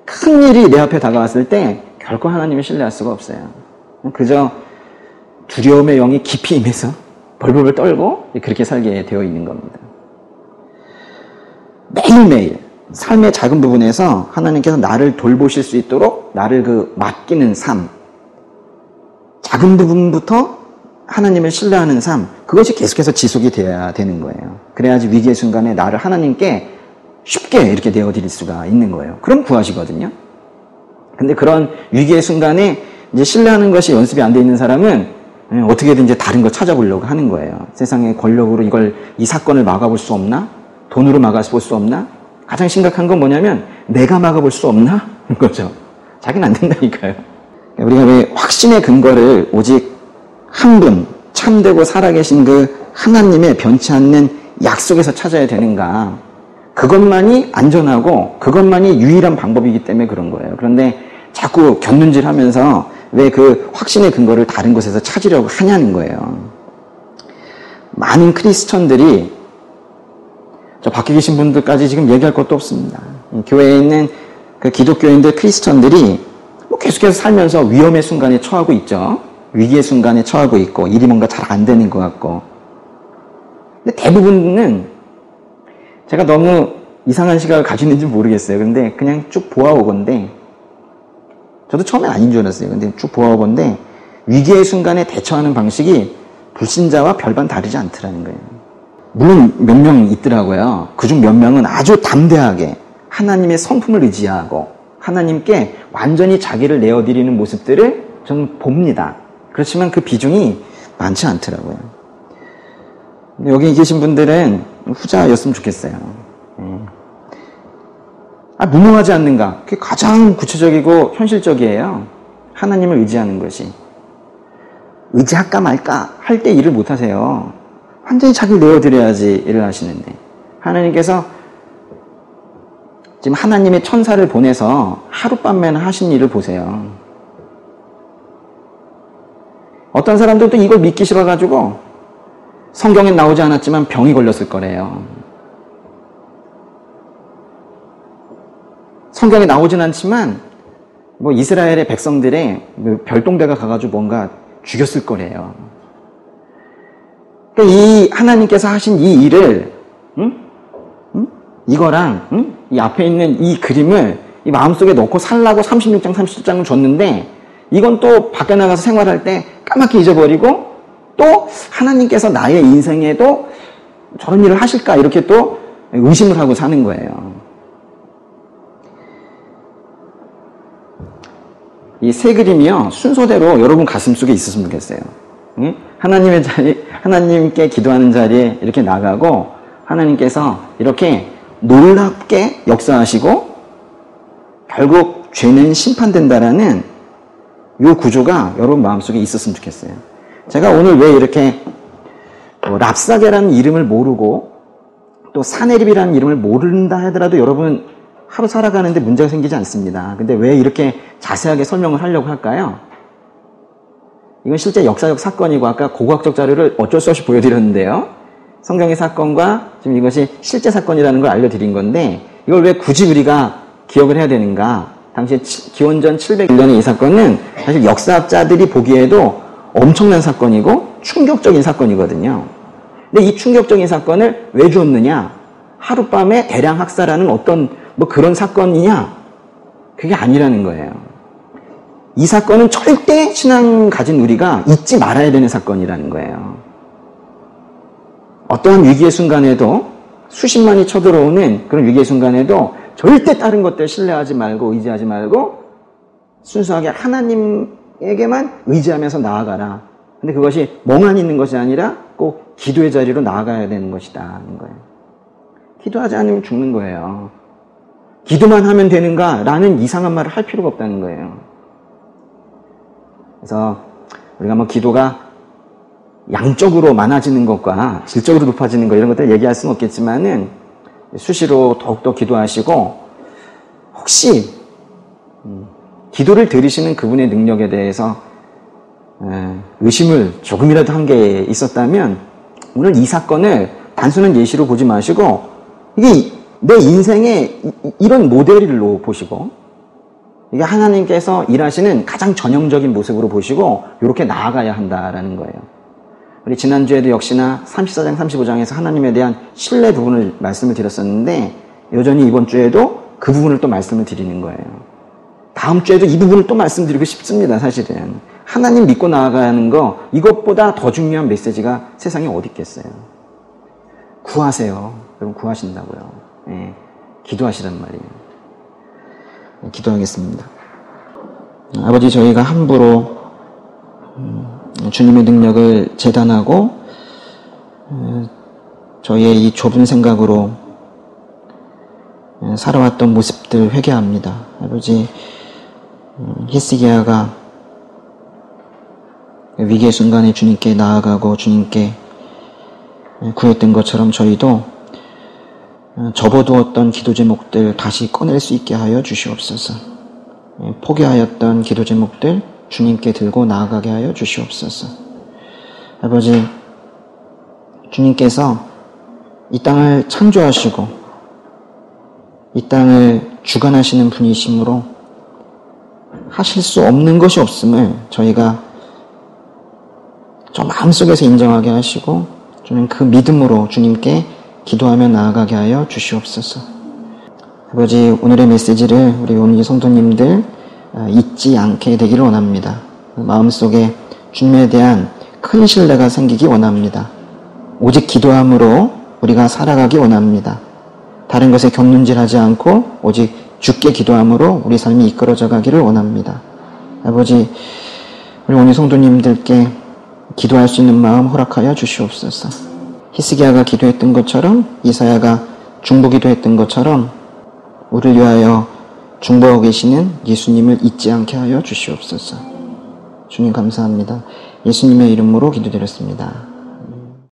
큰 일이 내 앞에 다가왔을 때 결코 하나님을 신뢰할 수가 없어요. 그저 두려움의 영이 깊이 임해서 벌벌 떨고 그렇게 살게 되어 있는 겁니다. 매일매일 삶의 작은 부분에서 하나님께서 나를 돌보실 수 있도록 나를 맡기는 삶, 작은 부분부터 하나님을 신뢰하는 삶, 그것이 계속해서 지속이 되어야 되는 거예요. 그래야지 위기의 순간에 나를 하나님께 쉽게 이렇게 내어드릴 수가 있는 거예요. 그럼 구하시거든요. 근데 그런 위기의 순간에 이제 신뢰하는 것이 연습이 안 돼 있는 사람은 어떻게든 이제 다른 거 찾아보려고 하는 거예요. 세상의 권력으로 이 사건을 막아볼 수 없나? 돈으로 막아볼 수 없나? 가장 심각한 건 뭐냐면 내가 막아볼 수 없나? 거죠. 자기는 안 된다니까요. 우리가 왜 확신의 근거를 오직 한 분, 참되고 살아계신 그 하나님의 변치 않는 약속에서 찾아야 되는가? 그것만이 안전하고 그것만이 유일한 방법이기 때문에 그런 거예요. 그런데 자꾸 곁눈질하면서 왜 그 확신의 근거를 다른 곳에서 찾으려고 하냐는 거예요. 많은 크리스천들이 저 밖에 계신 분들까지 지금 얘기할 것도 없습니다. 교회에 있는 그 기독교인들 크리스천들이 계속해서 살면서 위험의 순간에 처하고 있죠. 위기의 순간에 처하고 있고 일이 뭔가 잘 안 되는 것 같고. 근데 대부분은 제가 너무 이상한 시각을 가지고 있는지 모르겠어요. 근데 그냥 쭉 보아오건데 저도 처음엔 아닌 줄 알았어요. 근데 쭉 보아오건데 위기의 순간에 대처하는 방식이 불신자와 별반 다르지 않더라는 거예요. 물론 몇 명 있더라고요. 그중 몇 명은 아주 담대하게 하나님의 성품을 의지하고 하나님께 완전히 자기를 내어드리는 모습들을 저는 봅니다. 그렇지만 그 비중이 많지 않더라고요. 여기 계신 분들은 후자였으면 좋겠어요. 무능하지 않는가? 그게 가장 구체적이고 현실적이에요. 하나님을 의지하는 것이. 의지할까 말까 할 때 일을 못하세요. 완전히 자기를 내어드려야지 일을 하시는데, 하나님께서 지금 하나님의 천사를 보내서 하룻밤에는 하신 일을 보세요. 어떤 사람들도 이걸 믿기 싫어가지고 성경엔 나오지 않았지만 병이 걸렸을 거래요. 성경에 나오진 않지만 뭐 이스라엘의 백성들의 별동대가 가가지고 뭔가 죽였을 거래요. 그러니까 이 하나님께서 하신 이 일을 이거랑 이 앞에 있는 이 그림을 이 마음속에 넣고 살라고 36장 37장을 줬는데, 이건 또 밖에 나가서 생활할 때 까맣게 잊어버리고, 또 하나님께서 나의 인생에도 저런 일을 하실까 이렇게 또 의심을 하고 사는 거예요. 이 세 그림이요, 순서대로 여러분 가슴속에 있었으면 좋겠어요. 하나님의 자리, 하나님께 기도하는 자리에 이렇게 나가고, 하나님께서 이렇게 놀랍게 역사하시고 결국 죄는 심판된다라는 이 구조가 여러분 마음속에 있었으면 좋겠어요. 제가 오늘 왜 이렇게 랍사게라는 이름을 모르고 또 사네립이라는 이름을 모른다 하더라도 여러분 하루 살아가는데 문제가 생기지 않습니다. 근데 왜 이렇게 자세하게 설명을 하려고 할까요? 이건 실제 역사적 사건이고 아까 고고학적 자료를 어쩔 수 없이 보여드렸는데요. 성경의 사건과 지금 이것이 실제 사건이라는 걸 알려드린 건데, 이걸 왜 굳이 우리가 기억을 해야 되는가? 당시 기원전 701년의 이 사건은 사실 역사학자들이 보기에도 엄청난 사건이고 충격적인 사건이거든요. 근데 이 충격적인 사건을 왜 주었느냐? 하룻밤에 대량 학살하는 어떤 뭐 그런 사건이냐? 그게 아니라는 거예요. 이 사건은 절대 신앙 가진 우리가 잊지 말아야 되는 사건이라는 거예요. 어떠한 위기의 순간에도, 수십만이 쳐들어오는 그런 위기의 순간에도 절대 다른 것들 신뢰하지 말고 의지하지 말고 순수하게 하나님에게만 의지하면서 나아가라. 근데 그것이 멍하니 있는 것이 아니라 꼭 기도의 자리로 나아가야 되는 것이다 하는 거예요. 기도하지 않으면 죽는 거예요. 기도만 하면 되는가라는 이상한 말을 할 필요가 없다는 거예요. 그래서 우리가 뭐 기도가 양적으로 많아지는 것과 질적으로 높아지는 것 이런 것들 얘기할 수는 없겠지만은 수시로 더욱더 기도하시고, 혹시 기도를 들으시는 그분의 능력에 대해서 의심을 조금이라도 한 게 있었다면 오늘 이 사건을 단순한 예시로 보지 마시고 이게 내 인생의 이런 모델로 보시고, 이게 하나님께서 일하시는 가장 전형적인 모습으로 보시고 이렇게 나아가야 한다라는 거예요. 우리 지난주에도 역시나 34장 35장에서 하나님에 대한 신뢰 부분을 말씀을 드렸었는데, 여전히 이번 주에도 그 부분을 또 말씀을 드리는 거예요. 다음 주에도 이 부분을 또 말씀드리고 싶습니다. 사실은 하나님 믿고 나아가는 거, 이것보다 더 중요한 메시지가 세상에 어디 있겠어요. 구하세요. 여러분 구하신다고요. 네, 기도하시란 말이에요. 네, 기도하겠습니다. 아버지, 저희가 함부로 주님의 능력을 재단하고 저희의 이 좁은 생각으로 살아왔던 모습들 회개합니다. 아버지, 히스기야가 위기의 순간에 주님께 나아가고 주님께 구했던 것처럼 저희도 접어두었던 기도 제목들 다시 꺼낼 수 있게 하여 주시옵소서. 포기하였던 기도 제목들 주님께 들고 나아가게 하여 주시옵소서. 아버지, 주님께서 이 땅을 창조하시고 이 땅을 주관하시는 분이시므로 하실 수 없는 것이 없음을 저희가 저 마음속에서 인정하게 하시고, 저는 그 믿음으로 주님께 기도하며 나아가게 하여 주시옵소서. 아버지, 오늘의 메시지를 우리 오늘 성도님들 잊지 않게 되기를 원합니다. 마음속에 주님에 대한 큰 신뢰가 생기기 원합니다. 오직 기도함으로 우리가 살아가기 원합니다. 다른 것에 곁눈질하지 않고 오직 주께 기도함으로 우리 삶이 이끌어져 가기를 원합니다. 아버지, 우리 오늘 성도님들께 기도할 수 있는 마음 허락하여 주시옵소서. 히스기야가 기도했던 것처럼, 이사야가 중보기도했던 것처럼 우리를 위하여 중보하고 계시는 예수님을 잊지 않게 하여 주시옵소서. 주님 감사합니다. 예수님의 이름으로 기도드렸습니다.